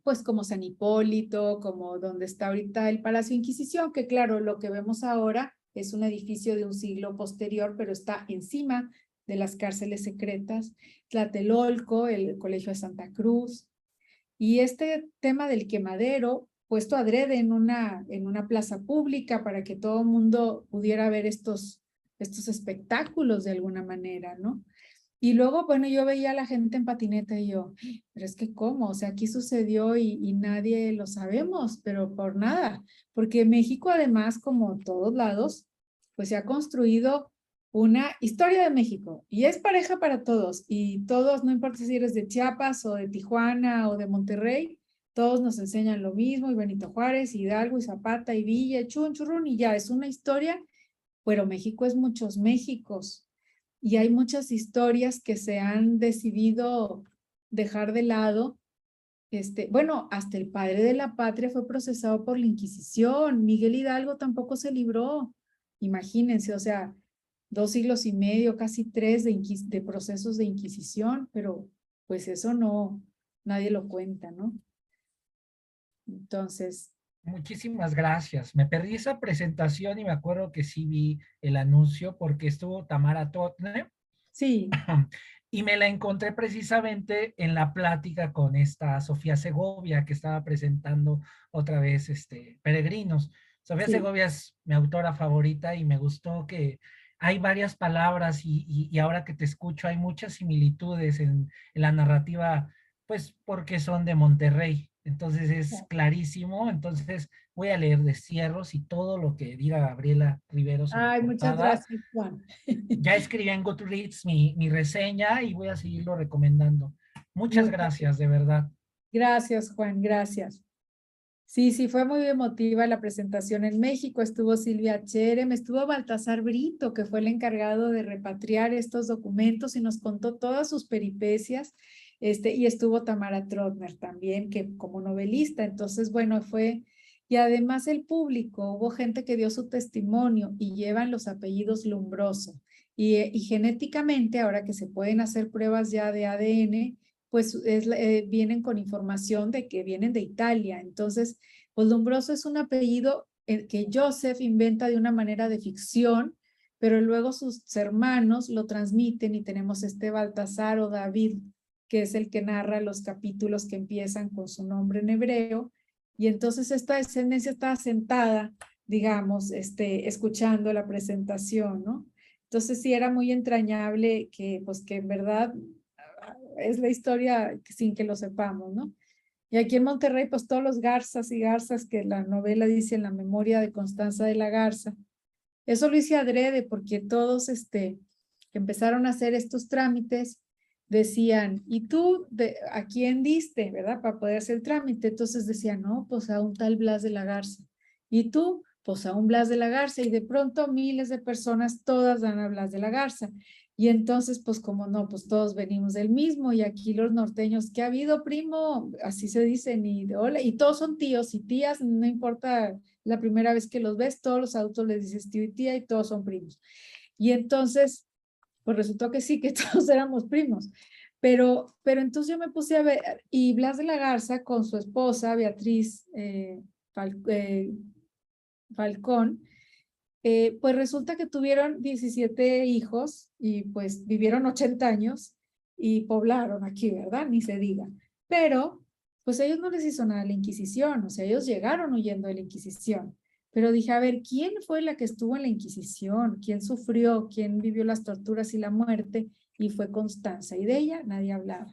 pues como San Hipólito, como donde está ahorita el Palacio de Inquisición, que claro, lo que vemos ahora es un edificio de un siglo posterior, pero está encima de las cárceles secretas, Tlatelolco, el Colegio de Santa Cruz, y este tema del quemadero, puesto adrede en una plaza pública para que todo el mundo pudiera ver estos espectáculos de alguna manera, ¿no? Y luego, bueno, yo veía a la gente en patineta y yo, pero es que ¿cómo? O sea, aquí sucedió y nadie lo sabemos, pero por nada, porque México además, como todos lados, pues se ha construido una historia de México y es pareja para todos y todos, no importa si eres de Chiapas o de Tijuana o de Monterrey, todos nos enseñan lo mismo y Benito Juárez, Hidalgo y Zapata y Villa, Chun, Churrún y ya, es una historia, pero México es muchos Méxicos. y hay muchas historias que se han decidido dejar de lado. Bueno, hasta el padre de la patria fue procesado por la Inquisición. Miguel Hidalgo tampoco se libró. Imagínense, o sea, 2 siglos y medio, casi 3 de procesos de Inquisición, pero pues eso no, nadie lo cuenta, ¿no? Entonces. Muchísimas gracias. Me perdí esa presentación y me acuerdo que sí vi el anuncio porque estuvo Tamara Totner. Sí. Y me la encontré precisamente en la plática con esta Sofía Segovia que estaba presentando otra vez Peregrinos. Sofía Segovia es mi autora favorita y me gustó que hay varias palabras y ahora que te escucho hay muchas similitudes en la narrativa, pues porque son de Monterrey. Entonces es clarísimo. Entonces voy a leer Destierros y todo lo que diga Gabriela Riveros. Ay, muchas gracias, Juan. Ya escribí en Goodreads mi reseña y voy a seguirlo recomendando. Muchas gracias, de verdad. Gracias, Juan, gracias. Sí, fue muy emotiva la presentación en México. Estuvo Silvia Cherem, estuvo Baltasar Brito, que fue el encargado de repatriar estos documentos y nos contó todas sus peripecias. Y estuvo Tamara Trotner también, que como novelista. Entonces, bueno, fue... Y además el público, hubo gente que dio su testimonio y llevan los apellidos Lumbroso. Y genéticamente, ahora que se pueden hacer pruebas ya de ADN, pues vienen con información de que vienen de Italia. Entonces, pues Lumbroso es un apellido que Joseph inventa de una manera de ficción, pero luego sus hermanos lo transmiten y tenemos Baltasar o David, que es el que narra los capítulos que empiezan con su nombre en hebreo. Y entonces esta descendencia está asentada, digamos, escuchando la presentación, ¿no? Entonces sí era muy entrañable que, pues que en verdad es la historia sin que lo sepamos, ¿no? Y aquí en Monterrey, pues todos los garzas y garzas que la novela dice en la memoria de Constanza de la Garza. Eso lo hice adrede porque todos que empezaron a hacer estos trámites decían, ¿y tú a quién diste, verdad? Para poder hacer el trámite. Entonces decían, no, pues a un tal Blas de la Garza. ¿Y tú? Pues a un Blas de la Garza. Y de pronto miles de personas, todas dan a Blas de la Garza. Y entonces, pues como no, pues todos venimos del mismo y aquí los norteños, ¿qué ha habido, primo? Así se dicen y hola, y todos son tíos y tías, no importa la primera vez que los ves, todos los adultos les dices tío y tía y todos son primos. Y entonces, pues resultó que sí, que todos éramos primos. Pero entonces yo me puse a ver, y Blas de la Garza con su esposa, Beatriz Falcón, pues resulta que tuvieron 17 hijos y pues vivieron 80 años y poblaron aquí, ¿verdad? Ni se diga. Pero pues a ellos no les hizo nada la Inquisición, o sea, ellos llegaron huyendo de la Inquisición. Pero dije, a ver, ¿quién fue la que estuvo en la Inquisición? ¿Quién sufrió? ¿Quién vivió las torturas y la muerte? Y fue Constanza, y de ella nadie hablaba.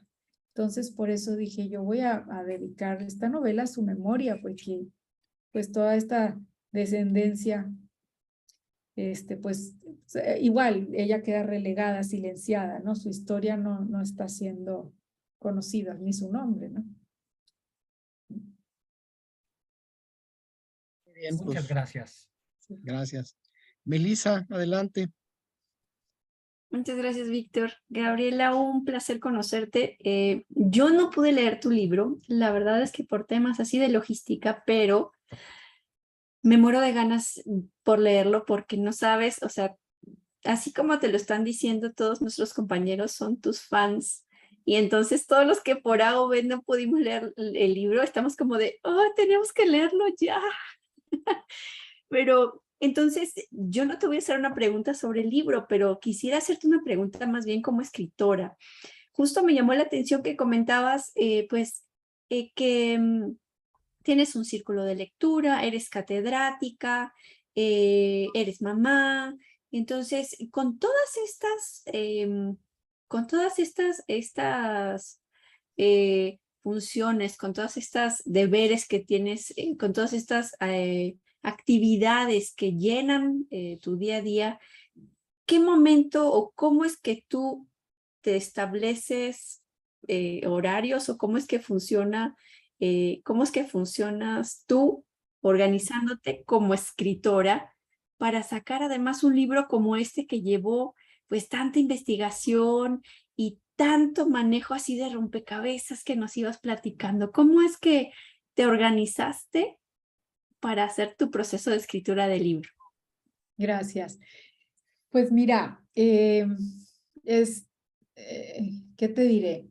Entonces, por eso dije, yo voy a dedicar esta novela a su memoria, porque pues toda esta descendencia pues igual ella queda relegada, silenciada, ¿no? Su historia no está siendo conocida, ni su nombre, ¿no? Muy bien, muchas gracias. Gracias. Melissa, adelante. Muchas gracias, Víctor. Gabriela, un placer conocerte. Yo no pude leer tu libro, la verdad es que por temas así de logística, pero me muero de ganas por leerlo porque no sabes, o sea, así como te lo están diciendo todos nuestros compañeros, son tus fans. Y entonces todos los que por A o B no pudimos leer el libro, estamos como de, oh, tenemos que leerlo ya. Pero entonces yo no te voy a hacer una pregunta sobre el libro, pero quisiera hacerte una pregunta más bien como escritora. Justo me llamó la atención que comentabas, que tienes un círculo de lectura, eres catedrática, eres mamá. Entonces, con todas estas funciones, con todas estas deberes que tienes, con todas estas actividades que llenan tu día a día, ¿qué momento o cómo es que tú te estableces horarios o cómo es que funcionas tú organizándote como escritora para sacar además un libro como este que llevó pues tanta investigación y tanto manejo así de rompecabezas que nos ibas platicando. ¿Cómo es que te organizaste para hacer tu proceso de escritura del libro? Gracias. Pues mira, ¿qué te diré?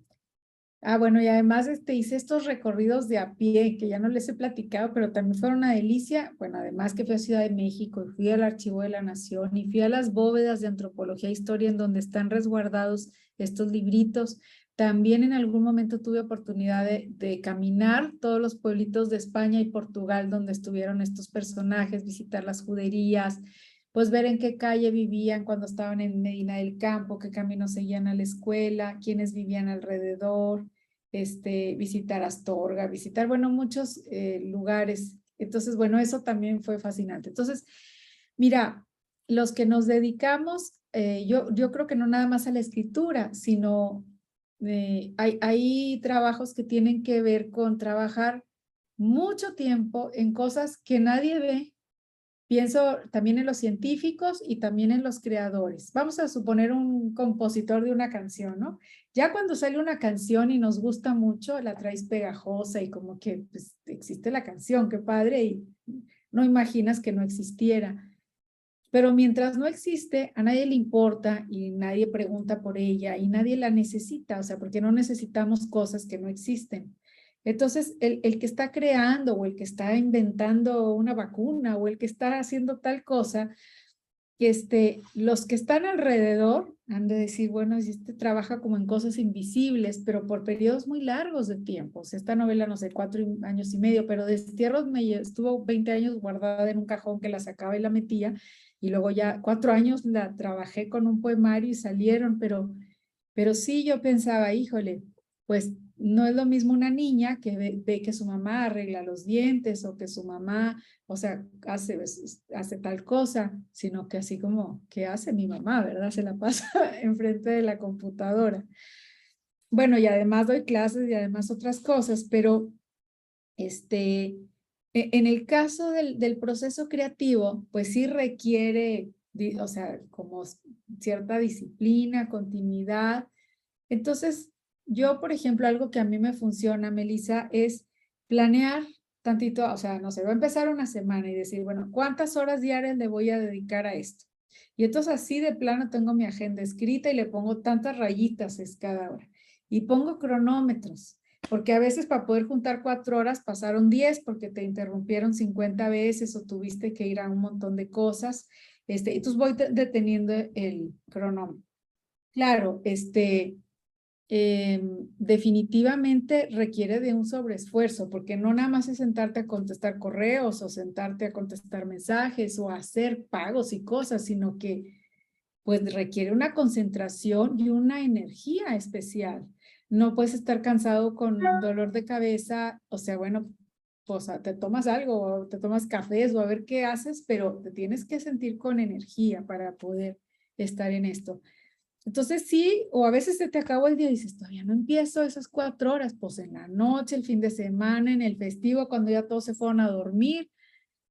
Bueno, y además hice estos recorridos de a pie, que ya no les he platicado, pero también fueron una delicia. Bueno, además que fui a Ciudad de México, y fui al Archivo de la Nación, y fui a las bóvedas de Antropología e Historia, en donde están resguardados estos libritos. También en algún momento tuve oportunidad de caminar todos los pueblitos de España y Portugal, donde estuvieron estos personajes, visitar las juderías, pues ver en qué calle vivían cuando estaban en Medina del Campo, qué camino seguían a la escuela, quiénes vivían alrededor, visitar Astorga, visitar, bueno, muchos lugares. Entonces, bueno, eso también fue fascinante. Entonces, mira, los que nos dedicamos, yo creo que no nada más a la escritura, sino hay trabajos que tienen que ver con trabajar mucho tiempo en cosas que nadie ve. Pienso también en los científicos y también en los creadores. Vamos a suponer un compositor de una canción, ¿no? Ya cuando sale una canción y nos gusta mucho, la traes pegajosa y como que pues, existe la canción, qué padre, y no imaginas que no existiera. Pero mientras no existe, a nadie le importa y nadie pregunta por ella y nadie la necesita, o sea, porque no necesitamos cosas que no existen. Entonces, el que está creando o el que está inventando una vacuna o el que está haciendo tal cosa, los que están alrededor han de decir, bueno, trabaja como en cosas invisibles, pero por periodos muy largos de tiempo. O sea, esta novela, no sé, 4 años y medio, pero Destierros estuvo 20 años guardada en un cajón que la sacaba y la metía, y luego ya 4 años la trabajé con un poemario y salieron, pero sí yo pensaba, híjole, pues no es lo mismo una niña que ve que su mamá arregla los dientes o que su mamá, o sea, hace tal cosa, sino que así como, ¿qué hace mi mamá, verdad? Se la pasa enfrente de la computadora. Bueno, y además doy clases y además otras cosas, pero en el caso del proceso creativo, pues sí requiere, o sea, como cierta disciplina, continuidad. Entonces, yo, por ejemplo, algo que a mí me funciona, Melissa, es planear tantito, o sea, no sé, voy a empezar una semana y decir, bueno, ¿cuántas horas diarias le voy a dedicar a esto? Y entonces así de plano tengo mi agenda escrita y le pongo tantas rayitas es cada hora. Y pongo cronómetros, porque a veces para poder juntar 4 horas pasaron 10 porque te interrumpieron 50 veces o tuviste que ir a un montón de cosas. Entonces voy deteniendo el cronómetro. Claro, definitivamente requiere de un sobreesfuerzo, porque no nada más es sentarte a contestar correos o sentarte a contestar mensajes o a hacer pagos y cosas, sino que pues requiere una concentración y una energía especial. No puedes estar cansado con dolor de cabeza, o sea, bueno, pues te tomas algo, o te tomas cafés o a ver qué haces, pero te tienes que sentir con energía para poder estar en esto. Entonces sí, o a veces se te acabó el día y dices, todavía no empiezo esas 4 horas, pues en la noche, el fin de semana, en el festivo, cuando ya todos se fueron a dormir,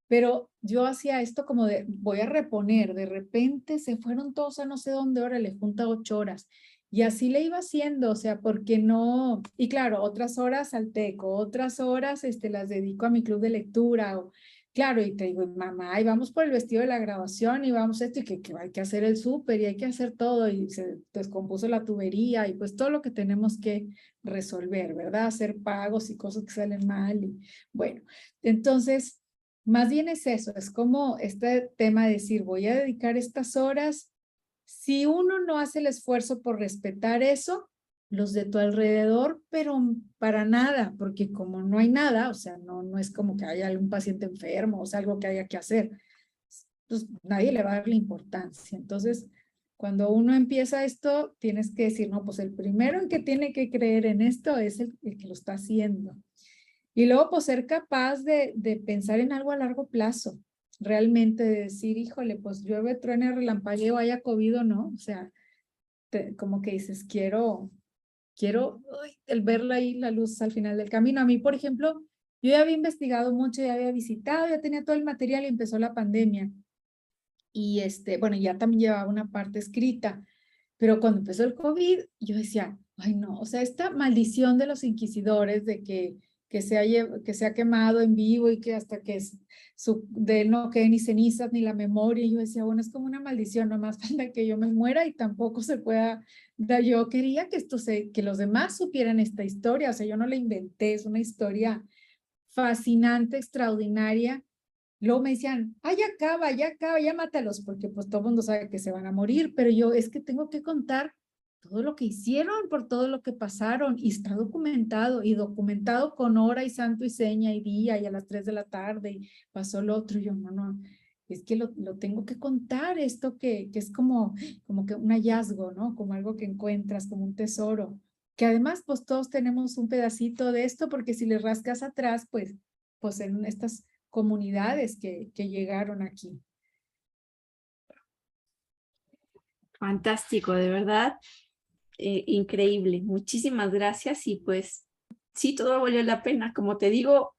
pero yo hacía esto como de, voy a reponer, de repente se fueron todos a no sé dónde, ahora le junta 8 horas, y así le iba haciendo, o sea, porque no, y claro, otras horas al teco, otras horas las dedico a mi club de lectura, o claro, y te digo, mamá, y vamos por el vestido de la graduación, y vamos esto, y que hay que hacer el súper, y hay que hacer todo, y se descompuso la tubería, y pues todo lo que tenemos que resolver, ¿verdad? Hacer pagos y cosas que salen mal, y bueno, entonces más bien es eso, es como este tema de decir, voy a dedicar estas horas. Si uno no hace el esfuerzo por respetar eso, los de tu alrededor, pero para nada, porque como no hay nada, o sea, no es como que haya algún paciente enfermo o sea, algo que haya que hacer, pues nadie le va a dar la importancia. Entonces, cuando uno empieza esto, tienes que decir, no, pues el primero en que tiene que creer en esto es el que lo está haciendo. Y luego, pues, ser capaz de pensar en algo a largo plazo. Realmente de decir, híjole, pues llueve, truene, relampagueo, haya COVID o no. O sea, como que dices, quiero el verla ahí, la luz al final del camino. A mí, por ejemplo, yo ya había investigado mucho, ya había visitado, ya tenía todo el material y empezó la pandemia. Y bueno, ya también llevaba una parte escrita. Pero cuando empezó el COVID, yo decía, ay no, o sea, esta maldición de los inquisidores de que se ha quemado en vivo y que hasta que de él no quede ni cenizas ni la memoria. Y yo decía, bueno, es como una maldición, nomás falta que yo me muera y tampoco se pueda dar. Yo quería que que los demás supieran esta historia, o sea, yo no la inventé, es una historia fascinante, extraordinaria. Luego me decían, ya acaba, ya mátalos, porque pues todo el mundo sabe que se van a morir, pero yo es que tengo que contar todo lo que hicieron, por todo lo que pasaron, y está documentado, y documentado con hora y santo y seña y día, y a las 3 de la tarde, y pasó lo otro, y yo no, es que lo tengo que contar, esto que es como que un hallazgo, ¿no? Como algo que encuentras, como un tesoro, que además pues todos tenemos un pedacito de esto, porque si le rascas atrás, pues en estas comunidades que llegaron aquí. Fantástico, de verdad. Increíble. Muchísimas gracias y pues sí, todo valió la pena. Como te digo,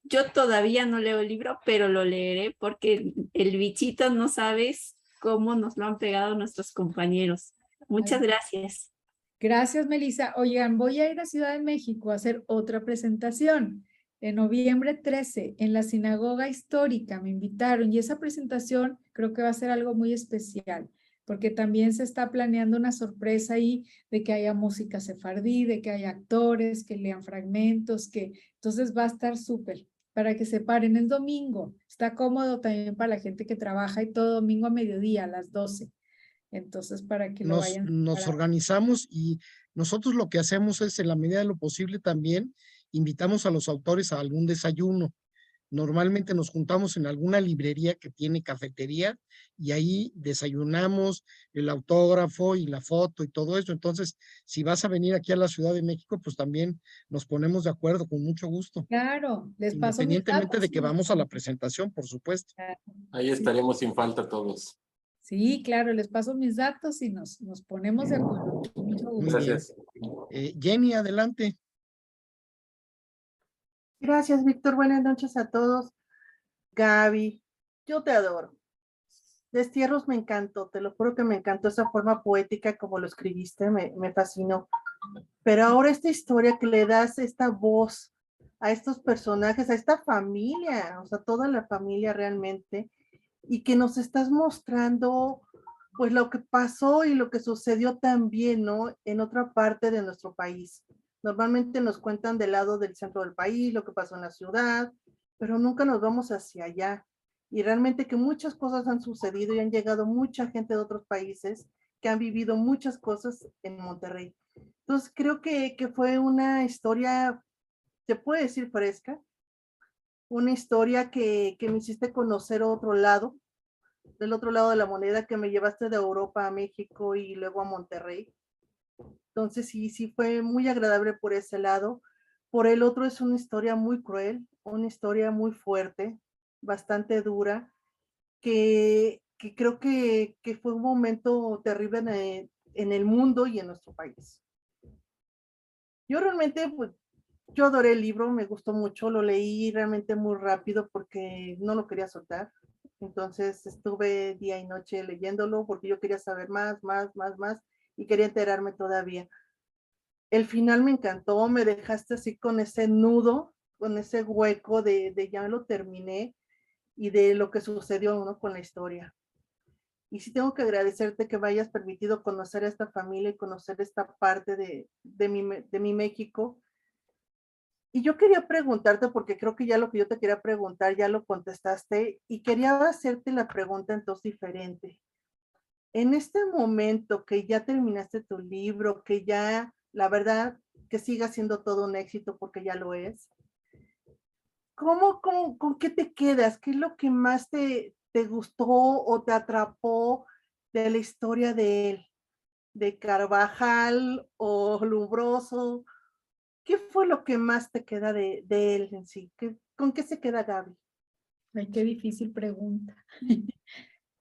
yo todavía no leo el libro, pero lo leeré porque el bichito no sabes cómo nos lo han pegado nuestros compañeros. Muchas gracias. Gracias, Melissa. Oigan, voy a ir a Ciudad de México a hacer otra presentación. En noviembre 13, en la Sinagoga Histórica, me invitaron y esa presentación creo que va a ser algo muy especial, porque también se está planeando una sorpresa ahí de que haya música sefardí, de que haya actores, que lean fragmentos, entonces va a estar súper para que se paren el domingo. Está cómodo también para la gente que trabaja y todo domingo a mediodía a las 12. Entonces, para que lo vayan Nos organizamos y nosotros lo que hacemos es, en la medida de lo posible también, invitamos a los autores a algún desayuno. Normalmente nos juntamos en alguna librería que tiene cafetería y ahí desayunamos, el autógrafo y la foto y todo eso. Entonces, si vas a venir aquí a la Ciudad de México, pues también nos ponemos de acuerdo con mucho gusto. Claro, les paso mis Independientemente de datos. que vamos a la presentación, por supuesto. Ahí estaremos sin falta todos. Sí, claro, les paso mis datos y nos ponemos de acuerdo. Mucho Muy gusto. bien. Gracias. Jenny, adelante. Gracias, Víctor. Buenas noches a todos. Gaby, yo te adoro. Destierros me encantó, te lo juro que me encantó esa forma poética como lo escribiste, me fascinó. Pero ahora esta historia que le das esta voz a estos personajes, a esta familia, o sea, toda la familia realmente, y que nos estás mostrando pues lo que pasó y lo que sucedió también, ¿no? En otra parte de nuestro país. Normalmente nos cuentan del lado del centro del país, lo que pasó en la ciudad, pero nunca nos vamos hacia allá. Y realmente que muchas cosas han sucedido y han llegado mucha gente de otros países que han vivido muchas cosas en Monterrey. Entonces creo que fue una historia, se puede decir fresca, una historia que me hiciste conocer otro lado, del otro lado de la moneda, que me llevaste de Europa a México y luego a Monterrey. Entonces sí fue muy agradable por ese lado. Por el otro es una historia muy cruel, una historia muy fuerte, bastante dura, que creo que fue un momento terrible en el mundo y en nuestro país. Yo realmente, pues, yo adoré el libro, me gustó mucho, lo leí realmente muy rápido porque no lo quería soltar. Entonces estuve día y noche leyéndolo porque yo quería saber más y quería enterarme todavía. El final me encantó, me dejaste así con ese nudo, con ese hueco de ya lo terminé y de lo que sucedió, ¿no? Con la historia. Y sí tengo que agradecerte que me hayas permitido conocer a esta familia y conocer esta parte de mi México. Y yo quería preguntarte, porque creo que ya lo que yo te quería preguntar ya lo contestaste, y quería hacerte la pregunta entonces diferente. En este momento que ya terminaste tu libro, que ya, la verdad, que siga siendo todo un éxito porque ya lo es, ¿con qué te quedas? ¿Qué es lo que más te gustó o te atrapó de la historia de él? ¿De Carvajal o Lumbroso? ¿Qué fue lo que más te queda de él en sí? ¿Con qué se queda Gaby? Ay, qué difícil pregunta.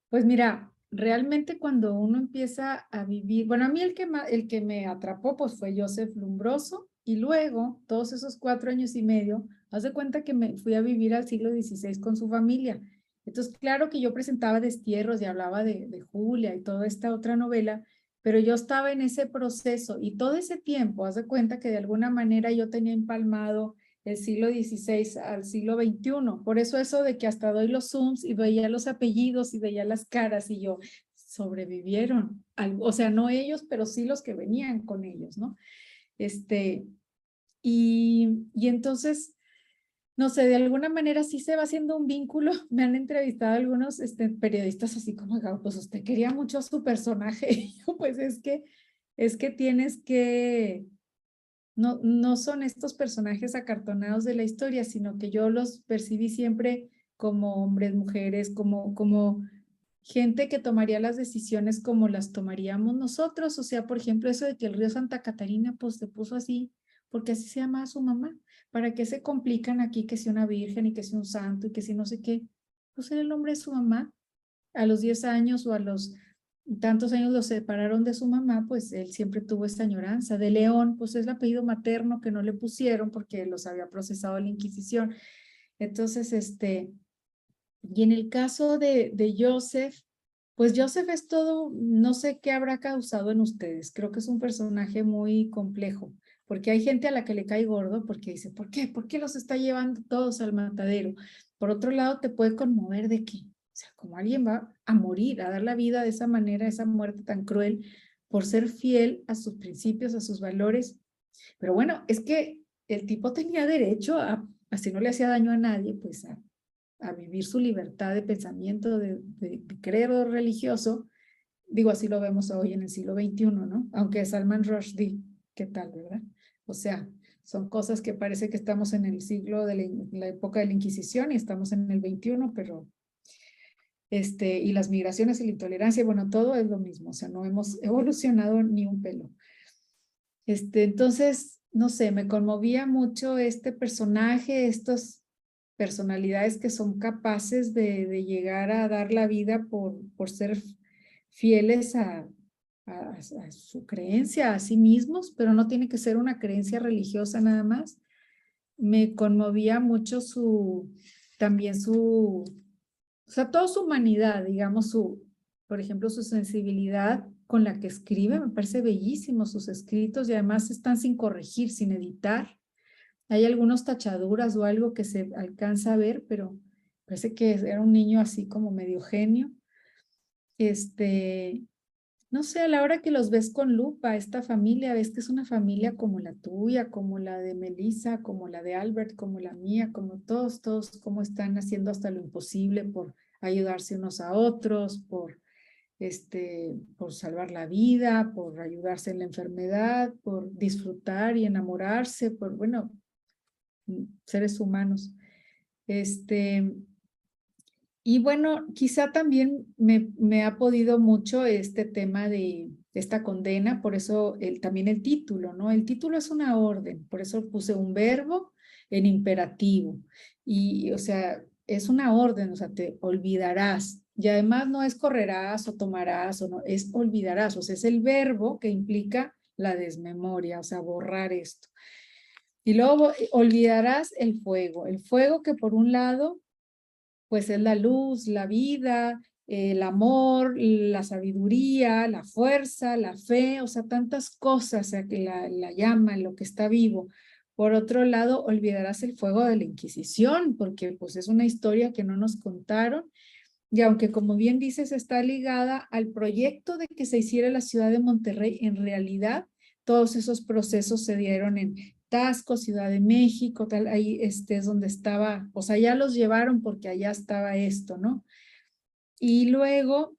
Pues mira, realmente cuando uno empieza a vivir, bueno, a mí el que me atrapó pues fue Joseph Lumbroso, y luego todos esos 4 años y medio, haz de cuenta que me fui a vivir al siglo XVI con su familia. Entonces, claro que yo presentaba destierros y hablaba de Julia y toda esta otra novela, pero yo estaba en ese proceso y todo ese tiempo, haz de cuenta que de alguna manera yo tenía empalmado el siglo XVI al siglo XXI. Por eso de que hasta doy los zooms y veía los apellidos y veía las caras y yo, sobrevivieron. O sea, no ellos, pero sí los que venían con ellos, ¿no? Y entonces, no sé, de alguna manera sí se va haciendo un vínculo. Me han entrevistado algunos periodistas así como, pues usted quería mucho a su personaje. Y yo, pues es que tienes que, no son estos personajes acartonados de la historia, sino que yo los percibí siempre como hombres, mujeres, como gente que tomaría las decisiones como las tomaríamos nosotros. O sea, por ejemplo, eso de que el río Santa Catarina pues se puso así, porque así se llamaba su mamá. ¿Para qué se complican aquí que si una virgen y que si un santo y que si no sé qué? Pues era el nombre de su mamá. A los 10 años o a los tantos años los separaron de su mamá, pues él siempre tuvo esta añoranza. De León, pues es el apellido materno que no le pusieron porque los había procesado la Inquisición. Entonces, y en el caso de Joseph, pues Joseph es todo, no sé qué habrá causado en ustedes. Creo que es un personaje muy complejo, porque hay gente a la que le cae gordo porque dice, ¿por qué? ¿Por qué los está llevando todos al matadero? Por otro lado, te puede conmover de que, o sea, como alguien va a morir, a dar la vida de esa manera, esa muerte tan cruel, por ser fiel a sus principios, a sus valores. Pero bueno, es que el tipo tenía derecho si no le hacía daño a nadie, pues a vivir su libertad de pensamiento, de credo religioso. Digo, así lo vemos hoy en el siglo XXI, ¿no? Aunque Salman Rushdie, ¿qué tal, verdad? O sea, son cosas que parece que estamos en el siglo de la época de la Inquisición y estamos en el XXI, pero y las migraciones y la intolerancia, bueno, todo es lo mismo, o sea, no hemos evolucionado ni un pelo. Entonces, no sé, me conmovía mucho este personaje, estas personalidades que son capaces de llegar a dar la vida por ser fieles a su creencia, a sí mismos, pero no tiene que ser una creencia religiosa nada más. Me conmovía mucho también o sea, toda su humanidad, digamos, por ejemplo, su sensibilidad con la que escribe, me parece bellísimo sus escritos y además están sin corregir, sin editar. Hay algunas tachaduras o algo que se alcanza a ver, pero parece que era un niño así como medio genio. No sé, a la hora que los ves con lupa, esta familia, ves que es una familia como la tuya, como la de Melissa, como la de Albert, como la mía, como todos, como están haciendo hasta lo imposible por ayudarse unos a otros, por salvar la vida, por ayudarse en la enfermedad, por disfrutar y enamorarse, por, bueno, seres humanos. Y bueno, quizá también me ha podido mucho este tema de esta condena, por eso también el título, ¿no? El título es una orden, por eso puse un verbo en imperativo. Y, o sea, es una orden, o sea, te olvidarás. Y además no es correrás o tomarás, o no, es olvidarás, o sea, es el verbo que implica la desmemoria, o sea, borrar esto. Y luego olvidarás el fuego que por un lado pues es la luz, la vida, el amor, la sabiduría, la fuerza, la fe, o sea, tantas cosas, o sea, que la llama, lo que está vivo. Por otro lado, olvidarás el fuego de la Inquisición, porque pues es una historia que no nos contaron, y aunque como bien dices, está ligada al proyecto de que se hiciera la ciudad de Monterrey, en realidad todos esos procesos se dieron en Tasco, Ciudad de México, tal, ahí es donde estaba, o sea, ya los llevaron porque allá estaba esto, ¿no? Y luego,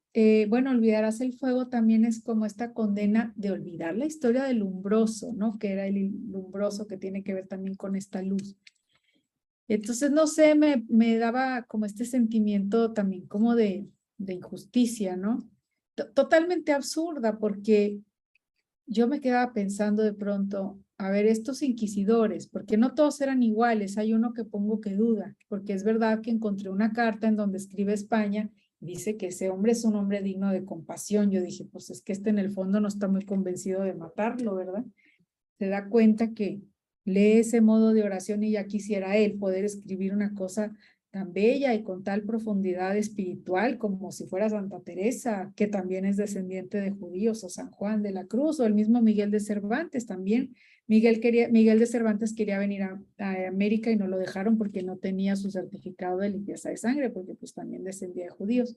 bueno, olvidarás el fuego también es como esta condena de olvidar la historia del umbroso, ¿no? Que era el umbroso que tiene que ver también con esta luz. Entonces, no sé, me daba como este sentimiento también como de injusticia, ¿no? Totalmente absurda porque yo me quedaba pensando de pronto, a ver, estos inquisidores, porque no todos eran iguales, hay uno que pongo que duda, porque es verdad que encontré una carta en donde escribe España, dice que ese hombre es un hombre digno de compasión. Yo dije, pues es que en el fondo no está muy convencido de matarlo, ¿verdad? Se da cuenta que lee ese modo de oración y ya quisiera él poder escribir una cosa tan bella y con tal profundidad espiritual como si fuera Santa Teresa, que también es descendiente de judíos, o San Juan de la Cruz, o el mismo Miguel de Cervantes también. Miguel de Cervantes quería venir a América y no lo dejaron porque no tenía su certificado de limpieza de sangre, porque pues también descendía de judíos.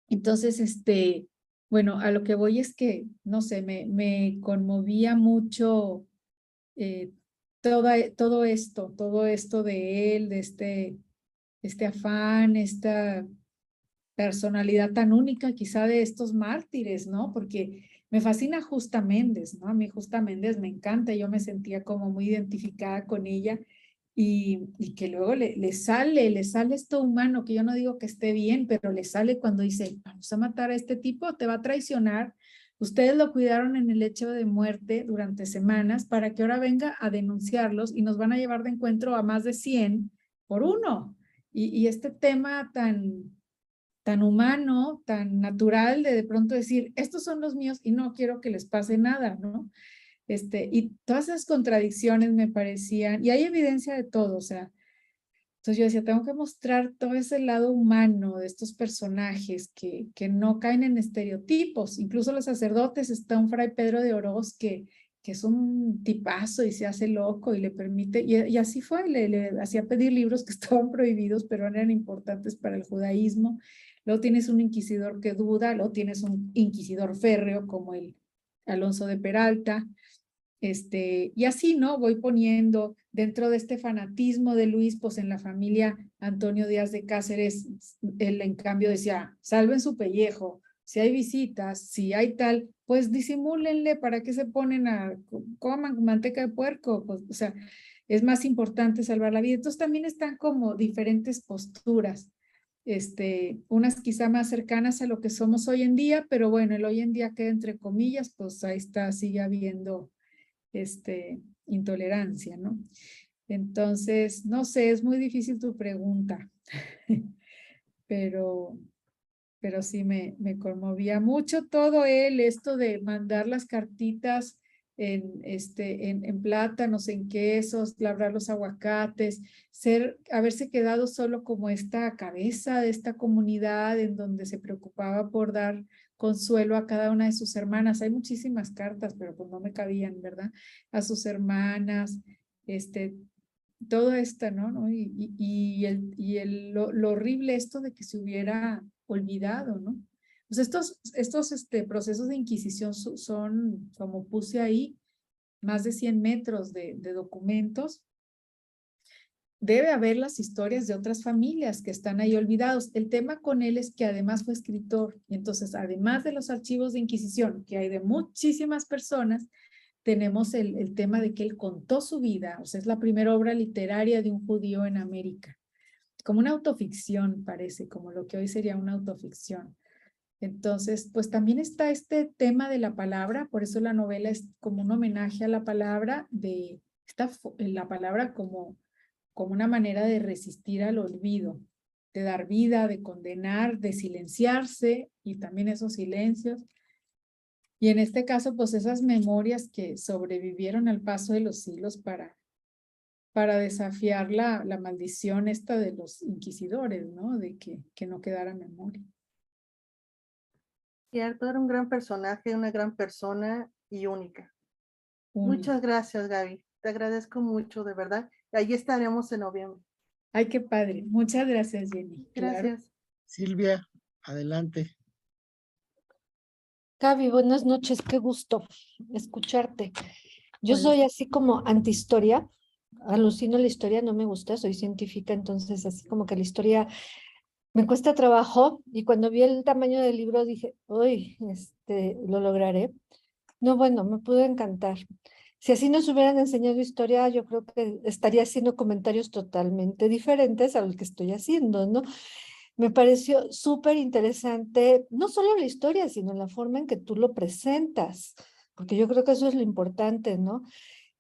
Entonces, bueno, a lo que voy es que, no sé, me conmovía mucho todo esto de él, de este afán, esta personalidad tan única quizá de estos mártires, ¿no? Porque me fascina Justa Méndez, ¿no? A mí Justa Méndez me encanta, yo me sentía como muy identificada con ella y que luego le sale esto humano, que yo no digo que esté bien, pero le sale cuando dice, vamos a matar a este tipo, te va a traicionar. Ustedes lo cuidaron en el lecho de muerte durante semanas para que ahora venga a denunciarlos y nos van a llevar de encuentro a más de 100 por uno. Y este tema tan humano, tan natural de pronto decir, estos son los míos y no quiero que les pase nada, ¿no? Y todas esas contradicciones me parecían, y hay evidencia de todo, o sea, entonces yo decía, tengo que mostrar todo ese lado humano de estos personajes que no caen en estereotipos. Incluso los sacerdotes, está un fray Pedro de Oroz que es un tipazo y se hace loco y le permite, y así fue, le hacía pedir libros que estaban prohibidos, pero eran importantes para el judaísmo. Luego tienes un inquisidor que duda, luego tienes un inquisidor férreo como el Alonso de Peralta. Y así, ¿no? Voy poniendo dentro de este fanatismo de Luis, pues en la familia Antonio Díaz de Cáceres, él en cambio decía, salven su pellejo, si hay visitas, si hay tal, pues disimúlenle, ¿para qué se ponen coman manteca de puerco? Pues, o sea, es más importante salvar la vida. Entonces también están como diferentes posturas, unas quizá más cercanas a lo que somos hoy en día, pero bueno, el hoy en día queda entre comillas, pues ahí está, sigue habiendo intolerancia, ¿no? Entonces, no sé, es muy difícil tu pregunta, pero sí me conmovía mucho todo esto de mandar las cartitas en plátanos, en quesos, labrar los aguacates, haberse quedado solo como esta cabeza de esta comunidad en donde se preocupaba por dar consuelo a cada una de sus hermanas. Hay muchísimas cartas, pero pues no me cabían, ¿verdad? A sus hermanas, todo esto, ¿no? Lo horrible esto de que se hubiera olvidado, ¿no? Pues estos procesos de inquisición son, como puse ahí, más de 100 metros de documentos. Debe haber las historias de otras familias que están ahí olvidados. El tema con él es que además fue escritor, y entonces además de los archivos de inquisición, que hay de muchísimas personas, tenemos el tema de que él contó su vida, o sea, es la primera obra literaria de un judío en América, como una autoficción parece, como lo que hoy sería una autoficción. Entonces, pues también está este tema de la palabra, por eso la novela es como un homenaje a la palabra, la palabra como una manera de resistir al olvido, de dar vida, de condenar, de silenciarse, y también esos silencios. Y en este caso, pues esas memorias que sobrevivieron al paso de los siglos para desafiar la maldición esta de los inquisidores, ¿no? De que no quedara memoria. Cierto, era un gran personaje, una gran persona y única. Muchas gracias, Gaby. Te agradezco mucho, de verdad. Ahí estaremos en noviembre. Ay, qué padre. Muchas gracias, Jenny. Gracias. Claro. Silvia, adelante. Gaby, buenas noches, qué gusto escucharte. Yo Hola. soy así como antihistoria, alucino la historia, no me gusta, soy científica, entonces así como que la historia me cuesta trabajo, y cuando vi el tamaño del libro dije, uy, lo lograré. No, bueno, me pudo encantar. Si así nos hubieran enseñado historia, yo creo que estaría haciendo comentarios totalmente diferentes a lo que estoy haciendo, ¿no? Me pareció súper interesante, no solo la historia, sino la forma en que tú lo presentas, porque yo creo que eso es lo importante, ¿no?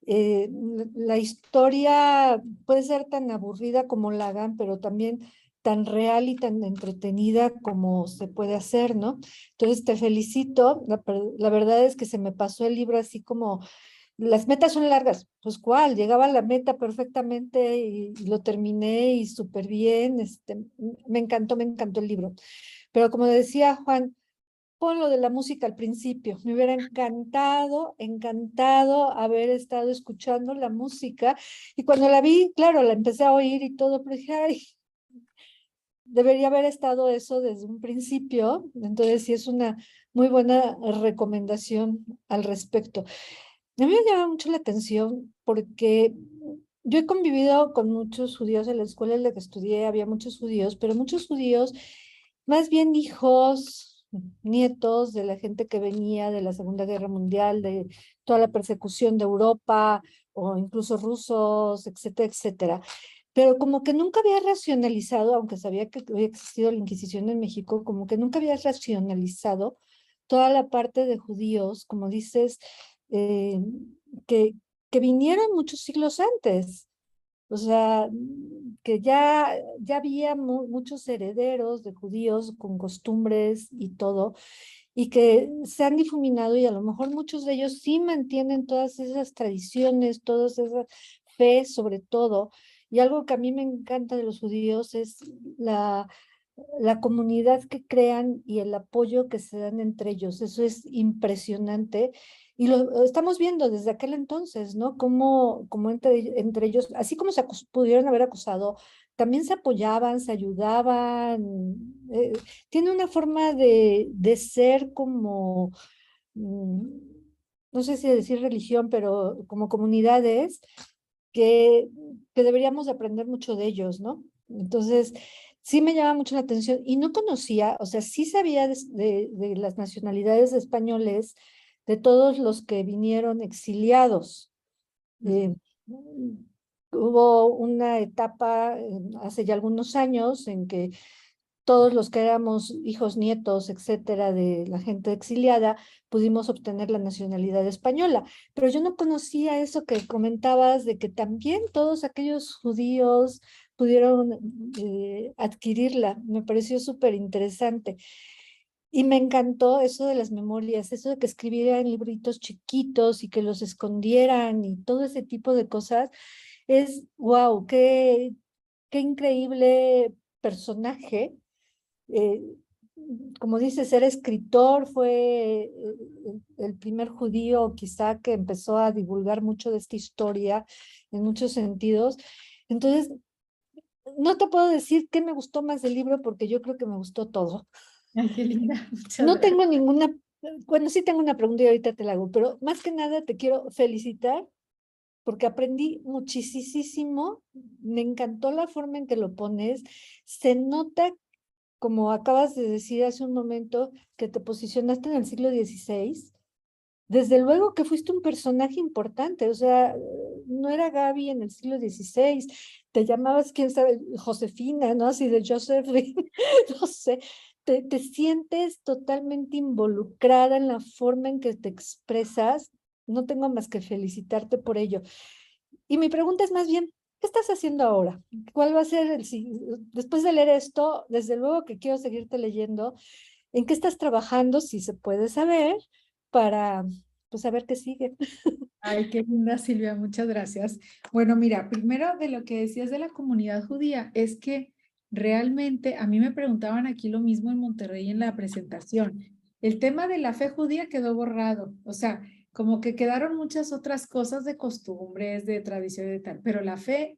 La historia puede ser tan aburrida como la hagan, pero también tan real y tan entretenida como se puede hacer, ¿no? Entonces te felicito, la verdad es que se me pasó el libro así como las metas son largas. Pues ¿cuál? Llegaba a la meta perfectamente y lo terminé y súper bien. Me encantó el libro. Pero como decía Juan, pon lo de la música al principio. Me hubiera encantado haber estado escuchando la música. Y cuando la vi, claro, la empecé a oír y todo, pero dije, ay, debería haber estado eso desde un principio. Entonces sí es una muy buena recomendación al respecto. A mí me llama mucho la atención porque yo he convivido con muchos judíos en la escuela en la que estudié, había muchos judíos, pero muchos judíos, más bien hijos, nietos de la gente que venía de la Segunda Guerra Mundial, de toda la persecución de Europa, o incluso rusos, etcétera, etcétera. Pero como que nunca había racionalizado, aunque sabía que había existido la Inquisición en México, como que nunca había racionalizado toda la parte de judíos, como dices, eh, que, que vinieron muchos siglos antes. O sea, que ya había muchos herederos de judíos con costumbres y todo, y que se han difuminado y a lo mejor muchos de ellos sí mantienen todas esas tradiciones, todas esas fe sobre todo. Y algo que a mí me encanta de los judíos es la comunidad que crean y el apoyo que se dan entre ellos. Eso es impresionante. Y lo estamos viendo desde aquel entonces, ¿no? Como entre ellos, así como se pudieron haber acusado, también se apoyaban, se ayudaban. Tiene una forma de ser como, mm, no sé si decir religión, pero como comunidades que, que deberíamos de aprender mucho de ellos, ¿no? Entonces, sí me llama mucho la atención y no conocía, o sea, sí sabía de las nacionalidades españoles, de todos los que vinieron exiliados. Eh, Hubo una etapa hace ya algunos años en que todos los que éramos hijos, nietos, etcétera, de la gente exiliada, pudimos obtener la nacionalidad española. Pero yo no conocía eso que comentabas de que también todos aquellos judíos pudieron adquirirla. Me pareció súper interesante. Y me encantó eso de las memorias, eso de que escribieran libritos chiquitos y que los escondieran y todo ese tipo de cosas. Es, wow, qué increíble personaje. eh, Como dice, ser escritor fue el primer judío quizá que empezó a divulgar mucho de esta historia en muchos sentidos. Entonces, no te puedo decir qué me gustó más del libro porque yo creo que me gustó todo. Ay, qué linda. Muchas No gracias. tengo ninguna, bueno, sí tengo una pregunta y ahorita te la hago, pero más que nada te quiero felicitar porque aprendí muchísimo, me encantó la forma en que lo pones, se nota, como acabas de decir hace un momento, que te posicionaste en el siglo XVI, desde luego que fuiste un personaje importante, o sea, no era Gaby en el siglo XVI, te llamabas, quién sabe, Josefina, ¿no? Así de Josephine, no sé, te sientes totalmente involucrada en la forma en que te expresas, no tengo más que felicitarte por ello. Y mi pregunta es más bien, ¿qué estás haciendo ahora? ¿Cuál va a ser después de leer esto, desde luego que quiero seguirte leyendo, ¿en qué estás trabajando, si se puede saber, para pues saber qué sigue? Ay, qué linda, Silvia, muchas gracias. Bueno, mira, primero de lo que decías de la comunidad judía, es que realmente a mí me preguntaban aquí lo mismo en Monterrey en la presentación. El tema de la fe judía quedó borrado, o sea, como que quedaron muchas otras cosas de costumbres, de tradición y de tal, pero la fe,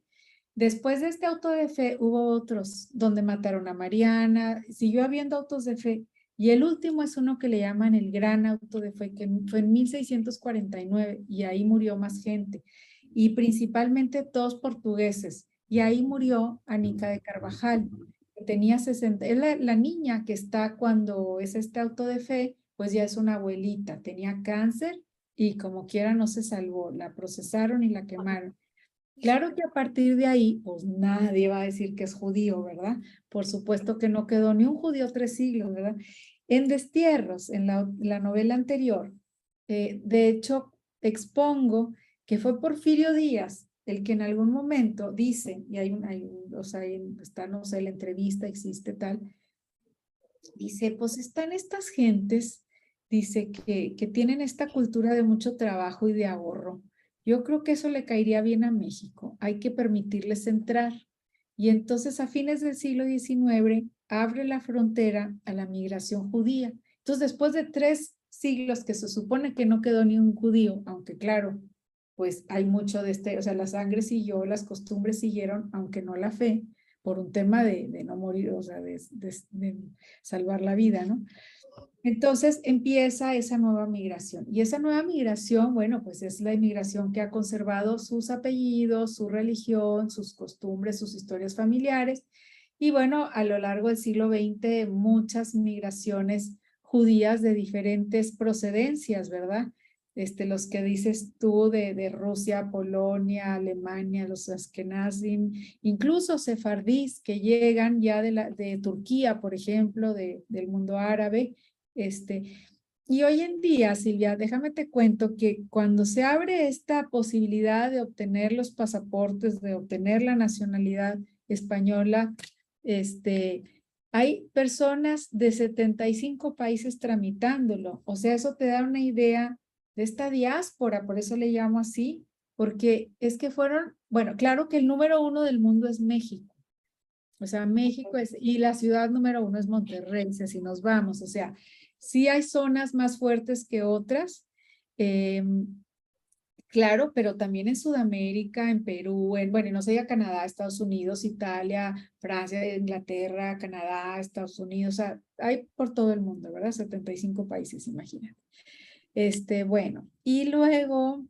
después de este auto de fe, hubo otros donde mataron a Mariana, siguió habiendo autos de fe. Y el último es uno que le llaman el Gran Auto de Fe, que fue en 1649 y ahí murió más gente. Y principalmente todos portugueses. Y ahí murió Anica de Carvajal, que tenía 60. Es la niña que está cuando es este auto de fe, pues ya es una abuelita. Tenía cáncer y como quiera no se salvó. La procesaron y la quemaron. Claro que a partir de ahí, pues nadie va a decir que es judío, ¿verdad? Por supuesto que no quedó ni un judío 3 siglos, ¿verdad? En Destierros, en la novela anterior, de hecho, expongo que fue Porfirio Díaz el que en algún momento dice, y o sea, está, no sé, la entrevista existe tal, dice, pues están estas gentes, dice que tienen esta cultura de mucho trabajo y de ahorro, Yo creo que eso le caería bien a México. Hay que permitirles entrar. Y entonces a fines del siglo XIX abre la frontera a la migración judía. Entonces después de 3 siglos que se supone que no quedó ni un judío, aunque claro, pues hay mucho de o sea, la sangre siguió, las costumbres siguieron, aunque no la fe, por un tema de no morir, o sea, de salvar la vida, ¿no? Entonces empieza esa nueva migración. Y esa nueva migración, bueno, pues es la inmigración que ha conservado sus apellidos, su religión, sus costumbres, sus historias familiares. Y bueno, a lo largo del siglo XX, muchas migraciones judías de diferentes procedencias, ¿verdad? Los que dices tú de Rusia, Polonia, Alemania, los Ashkenazim, incluso sefardíes que llegan ya de Turquía, por ejemplo, del mundo árabe. Y hoy en día, Silvia, déjame te cuento que cuando se abre esta posibilidad de obtener los pasaportes, de obtener la nacionalidad española, hay personas de 75 países tramitándolo. O sea, eso te da una idea de esta diáspora, por eso le llamo así, porque es que fueron, bueno, claro que el número 1 del mundo es México. O sea, México es, y la ciudad número 1 es Monterrey, si así nos vamos. O sea, sí hay zonas más fuertes que otras, claro, pero también en Sudamérica, en Perú, bueno, y no sé, Canadá, Estados Unidos, Italia, Francia, Inglaterra, Canadá, Estados Unidos, o sea, hay por todo el mundo, ¿verdad? 75 países, imagínate. Bueno, y luego,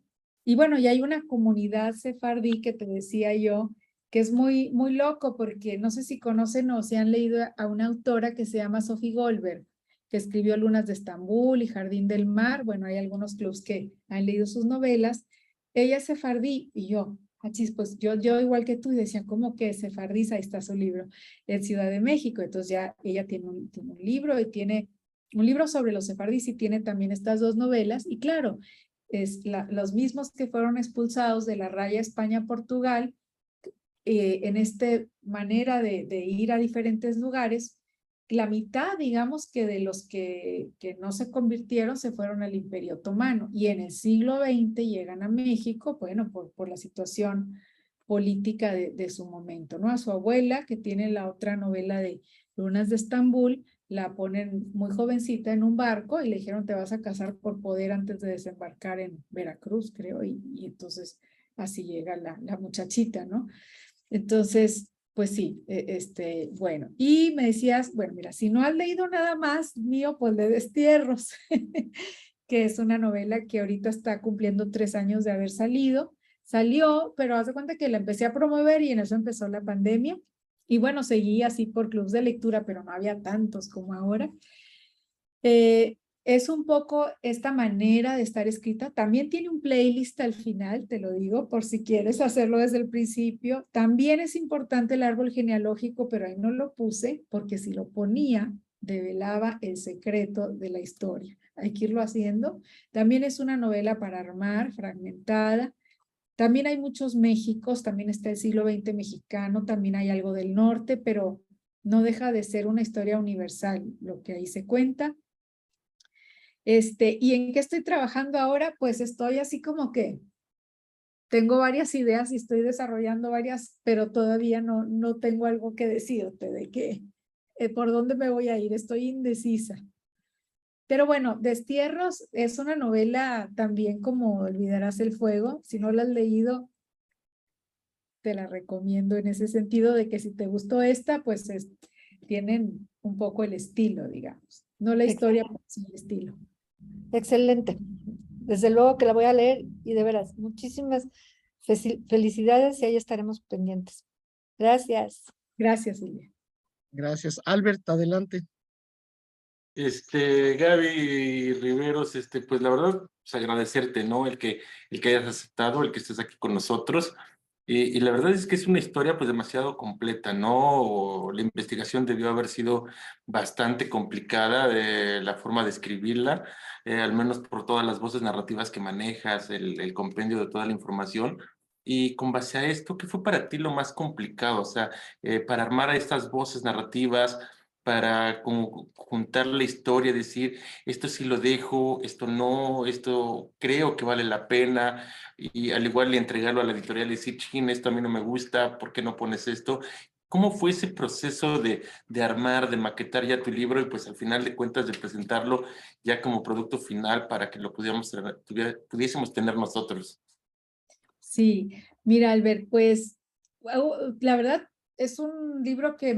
y bueno, y hay una comunidad sefardí que te decía yo, que es muy, muy loco, porque no sé si conocen o si han leído a una autora que se llama Sophie Goldberg, que escribió Lunas de Estambul y Jardín del Mar. Bueno, hay algunos clubs que han leído sus novelas. Ella es sefardí y yo, achis, pues yo igual que tú, y decía, ¿cómo que sefardí? Ahí está su libro, en Ciudad de México. Entonces ya ella tiene un libro y tiene un libro sobre los sefardíes y tiene también estas 2 novelas. Y claro, los mismos que fueron expulsados de la raya España-Portugal, en esta manera de ir a diferentes lugares, la mitad, digamos, que de los que no se convirtieron se fueron al Imperio Otomano, y en el siglo XX llegan a México, bueno, por la situación política de su momento, ¿no? A su abuela, que tiene la otra novela de Lunas de Estambul, la ponen muy jovencita en un barco y le dijeron, te vas a casar por poder antes de desembarcar en Veracruz, creo, y entonces así llega la muchachita, ¿no? Entonces, pues sí, bueno, y me decías, bueno, mira, si no has leído nada más mío, pues de Destierros, que es una novela que ahorita está cumpliendo 3 años de haber salido. Salió, pero haz de cuenta que la empecé a promover y en eso empezó la pandemia. Y bueno, seguí así por clubs de lectura, pero no había tantos como ahora. Es un poco esta manera de estar escrita. También tiene un playlist al final, te lo digo, por si quieres hacerlo desde el principio. También es importante el árbol genealógico, pero ahí no lo puse, porque si lo ponía, develaba el secreto de la historia. Hay que irlo haciendo. También es una novela para armar, fragmentada. También hay muchos Méxicos, también está el siglo XX mexicano, también hay algo del norte, pero no deja de ser una historia universal lo que ahí se cuenta. ¿Y en qué estoy trabajando ahora? Pues estoy así como que tengo varias ideas y estoy desarrollando varias, pero todavía no tengo algo que decirte de qué, por dónde me voy a ir. Estoy indecisa. Pero bueno, Destierros es una novela también como Olvidarás el fuego. Si no la has leído, te la recomiendo en ese sentido de que si te gustó esta, pues tienen un poco el estilo, digamos. No la historia, pero sí el estilo. Excelente. Desde luego que la voy a leer y de veras, muchísimas felicidades y ahí estaremos pendientes. Gracias. Gracias, Silvia. Gracias. Albert, adelante. Gaby Riveros, pues la verdad, pues agradecerte, ¿no? El que hayas aceptado, el que estés aquí con nosotros. Y la verdad es que es una historia pues demasiado completa, ¿no? La investigación debió haber sido bastante complicada de la forma de escribirla, al menos por todas las voces narrativas que manejas, el compendio de toda la información. Y con base a esto, ¿qué fue para ti lo más complicado? O sea, para armar a estas voces narrativas, para como juntar la historia, decir, esto sí lo dejo, esto no, esto creo que vale la pena, y al igual de entregarlo a la editorial y decir, chin, esto a mí no me gusta, ¿por qué no pones esto? ¿Cómo fue ese proceso de armar, de maquetar ya tu libro y pues al final de cuentas de presentarlo ya como producto final para que lo pudiésemos tener nosotros? Sí, mira, Albert, pues la verdad es un libro que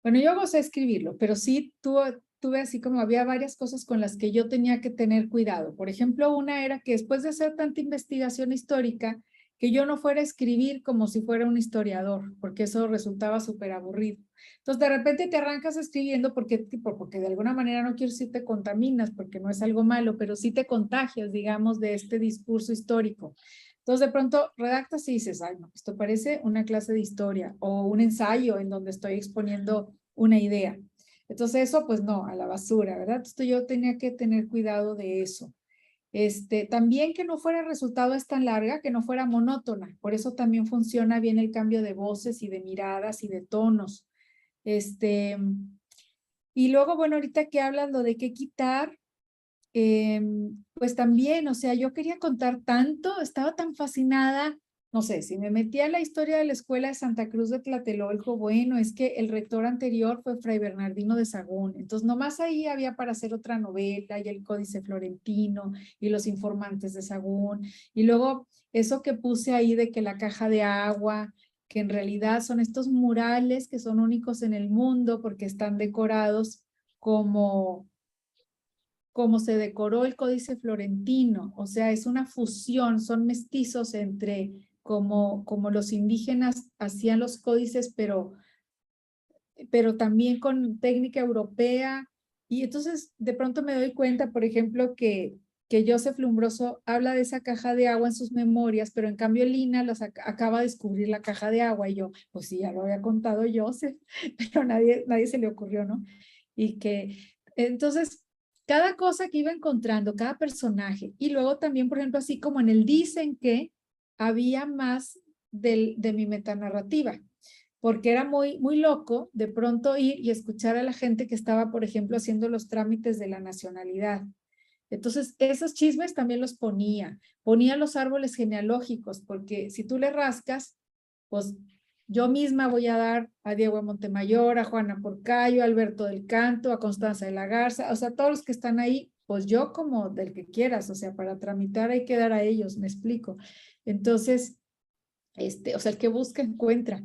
bueno, yo gocé escribirlo, pero sí tuve así como había varias cosas con las que yo tenía que tener cuidado. Por ejemplo, una era que después de hacer tanta investigación histórica, que yo no fuera a escribir como si fuera un historiador, porque eso resultaba súper aburrido. Entonces, de repente te arrancas escribiendo porque de alguna manera no quiero decir te contaminas, porque no es algo malo, pero sí te contagias, digamos, de este discurso histórico. Entonces de pronto redactas y dices, ay, no, esto parece una clase de historia o un ensayo en donde estoy exponiendo una idea. Entonces eso, pues no, a la basura, ¿verdad? Entonces yo tenía que tener cuidado de eso. También que no fuera resultado es tan larga, que no fuera monótona. Por eso también funciona bien el cambio de voces y de miradas y de tonos. Y luego, bueno, ahorita que hablas lo de qué quitar, pues también, o sea, yo quería contar tanto, estaba tan fascinada, no sé, si me metía a la historia de la escuela de Santa Cruz de Tlatelolco, bueno, es que el rector anterior fue Fray Bernardino de Sahagún, entonces nomás ahí había para hacer otra novela y el Códice Florentino y los informantes de Sahagún, y luego eso que puse ahí de que la caja de agua, que en realidad son estos murales que son únicos en el mundo porque están decorados como se decoró el Códice Florentino, o sea, es una fusión, son mestizos entre como los indígenas hacían los códices, pero también con técnica europea. Y entonces de pronto me doy cuenta, por ejemplo, que Joseph Lumbroso habla de esa caja de agua en sus memorias, pero en cambio Lina acaba de descubrir la caja de agua y yo, pues sí, ya lo había contado Joseph, pero nadie se le ocurrió, ¿no? Y que entonces cada cosa que iba encontrando, cada personaje, y luego también, por ejemplo, así como en el dicen que había más de mi metanarrativa, porque era muy loco de pronto ir y escuchar a la gente que estaba, por ejemplo, haciendo los trámites de la nacionalidad. Entonces, esos chismes también los ponía los árboles genealógicos, porque si tú le rascas, pues yo misma voy a dar a Diego de Montemayor, a Juana Porcayo, a Alberto del Canto, a Constanza de la Garza, o sea, todos los que están ahí, pues yo como del que quieras, o sea, para tramitar hay que dar a ellos, me explico. Entonces, o sea, el que busca encuentra.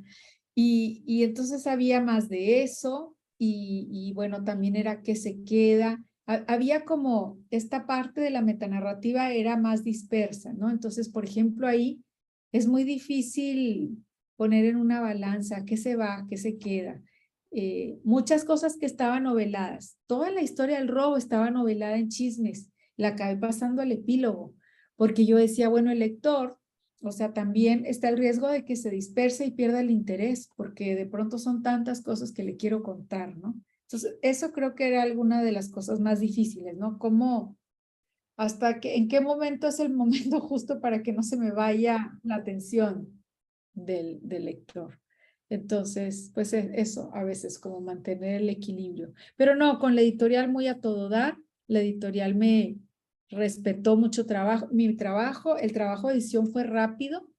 Y entonces había más de eso y bueno, también era que se queda. Había como esta parte de la metanarrativa era más dispersa, ¿no? Entonces, por ejemplo, ahí es muy difícil poner en una balanza qué se va, qué se queda. Muchas cosas que estaban noveladas. Toda la historia del robo estaba novelada en chismes. La acabé pasando al epílogo, porque yo decía, bueno, el lector, o sea, también está el riesgo de que se disperse y pierda el interés, porque de pronto son tantas cosas que le quiero contar, ¿no? Entonces, eso creo que era alguna de las cosas más difíciles, ¿no? Cómo, en qué momento es el momento justo para que no se me vaya la atención del lector. Entonces, pues eso, a veces como mantener el equilibrio. Pero no, con la editorial muy a todo dar, la editorial me respetó mucho mi trabajo, el trabajo de edición fue rápido,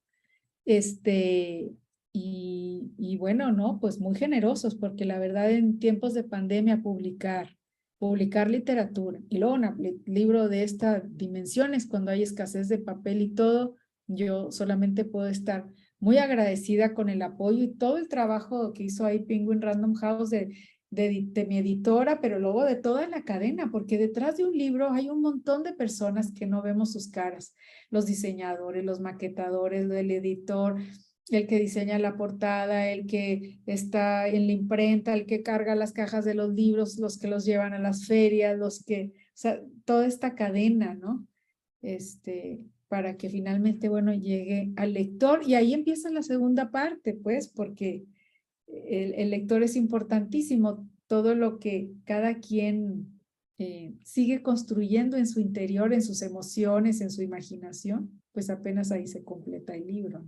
y bueno, no, pues muy generosos, porque la verdad en tiempos de pandemia publicar literatura y luego un libro de estas dimensiones, cuando hay escasez de papel y todo, yo solamente puedo estar muy agradecida con el apoyo y todo el trabajo que hizo ahí Penguin Random House de mi editora, pero luego de toda la cadena, porque detrás de un libro hay un montón de personas que no vemos sus caras, los diseñadores, los maquetadores, el editor, el que diseña la portada, el que está en la imprenta, el que carga las cajas de los libros, los que los llevan a las ferias, o sea, toda esta cadena, ¿no? Para que finalmente, bueno, llegue al lector y ahí empieza la segunda parte, pues, porque el lector es importantísimo, todo lo que cada quien sigue construyendo en su interior, en sus emociones, en su imaginación, pues apenas ahí se completa el libro.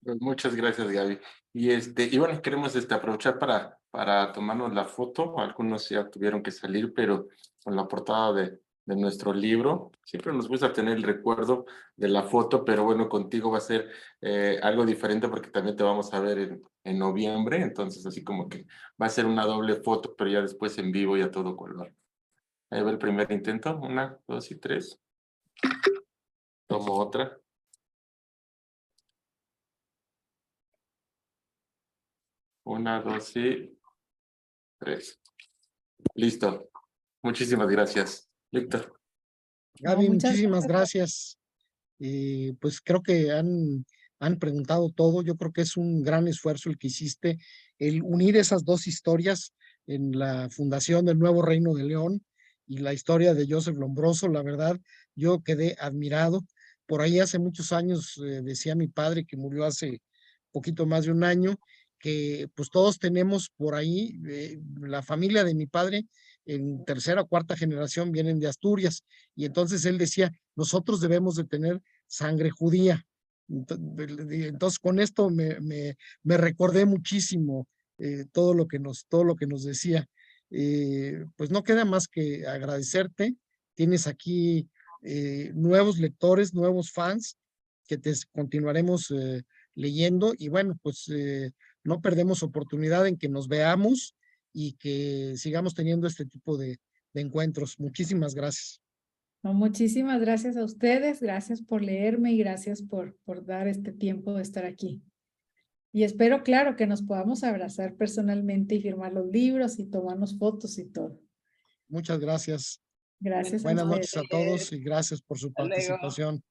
Pues muchas gracias, Gaby. Y bueno, queremos aprovechar para tomarnos la foto. Algunos ya tuvieron que salir, pero con la portada de nuestro libro. Siempre nos gusta tener el recuerdo de la foto, pero bueno, contigo va a ser algo diferente porque también te vamos a ver en noviembre. Entonces, así como que va a ser una doble foto, pero ya después en vivo y a todo color. Ahí va el primer intento. 1, 2 y 3. Tomo otra. 1, 2 y 3. Listo. Muchísimas gracias, Víctor. No, Gaby, muchas muchísimas gracias. gracias. Pues creo que han preguntado todo. Yo creo que es un gran esfuerzo el que hiciste, el unir esas dos historias en la fundación del Nuevo Reino de León y la historia de Joseph Lombroso. La verdad, yo quedé admirado. Por ahí hace muchos años decía mi padre, que murió hace poquito más de un año, que pues todos tenemos por ahí, la familia de mi padre en tercera o cuarta generación vienen de Asturias, y entonces él decía, nosotros debemos de tener sangre judía. Entonces con esto me recordé muchísimo todo lo que nos decía. Pues no queda más que agradecerte. Tienes aquí nuevos lectores, nuevos fans que te continuaremos leyendo, y bueno, pues no perdemos oportunidad en que nos veamos y que sigamos teniendo este tipo de encuentros. Muchísimas gracias. No, muchísimas gracias a ustedes, gracias por leerme y gracias por dar este tiempo de estar aquí. Y espero, claro, que nos podamos abrazar personalmente y firmar los libros y tomarnos fotos y todo. Muchas gracias. Gracias a Buenas ustedes. noches a todos y gracias por su Hasta luego. participación.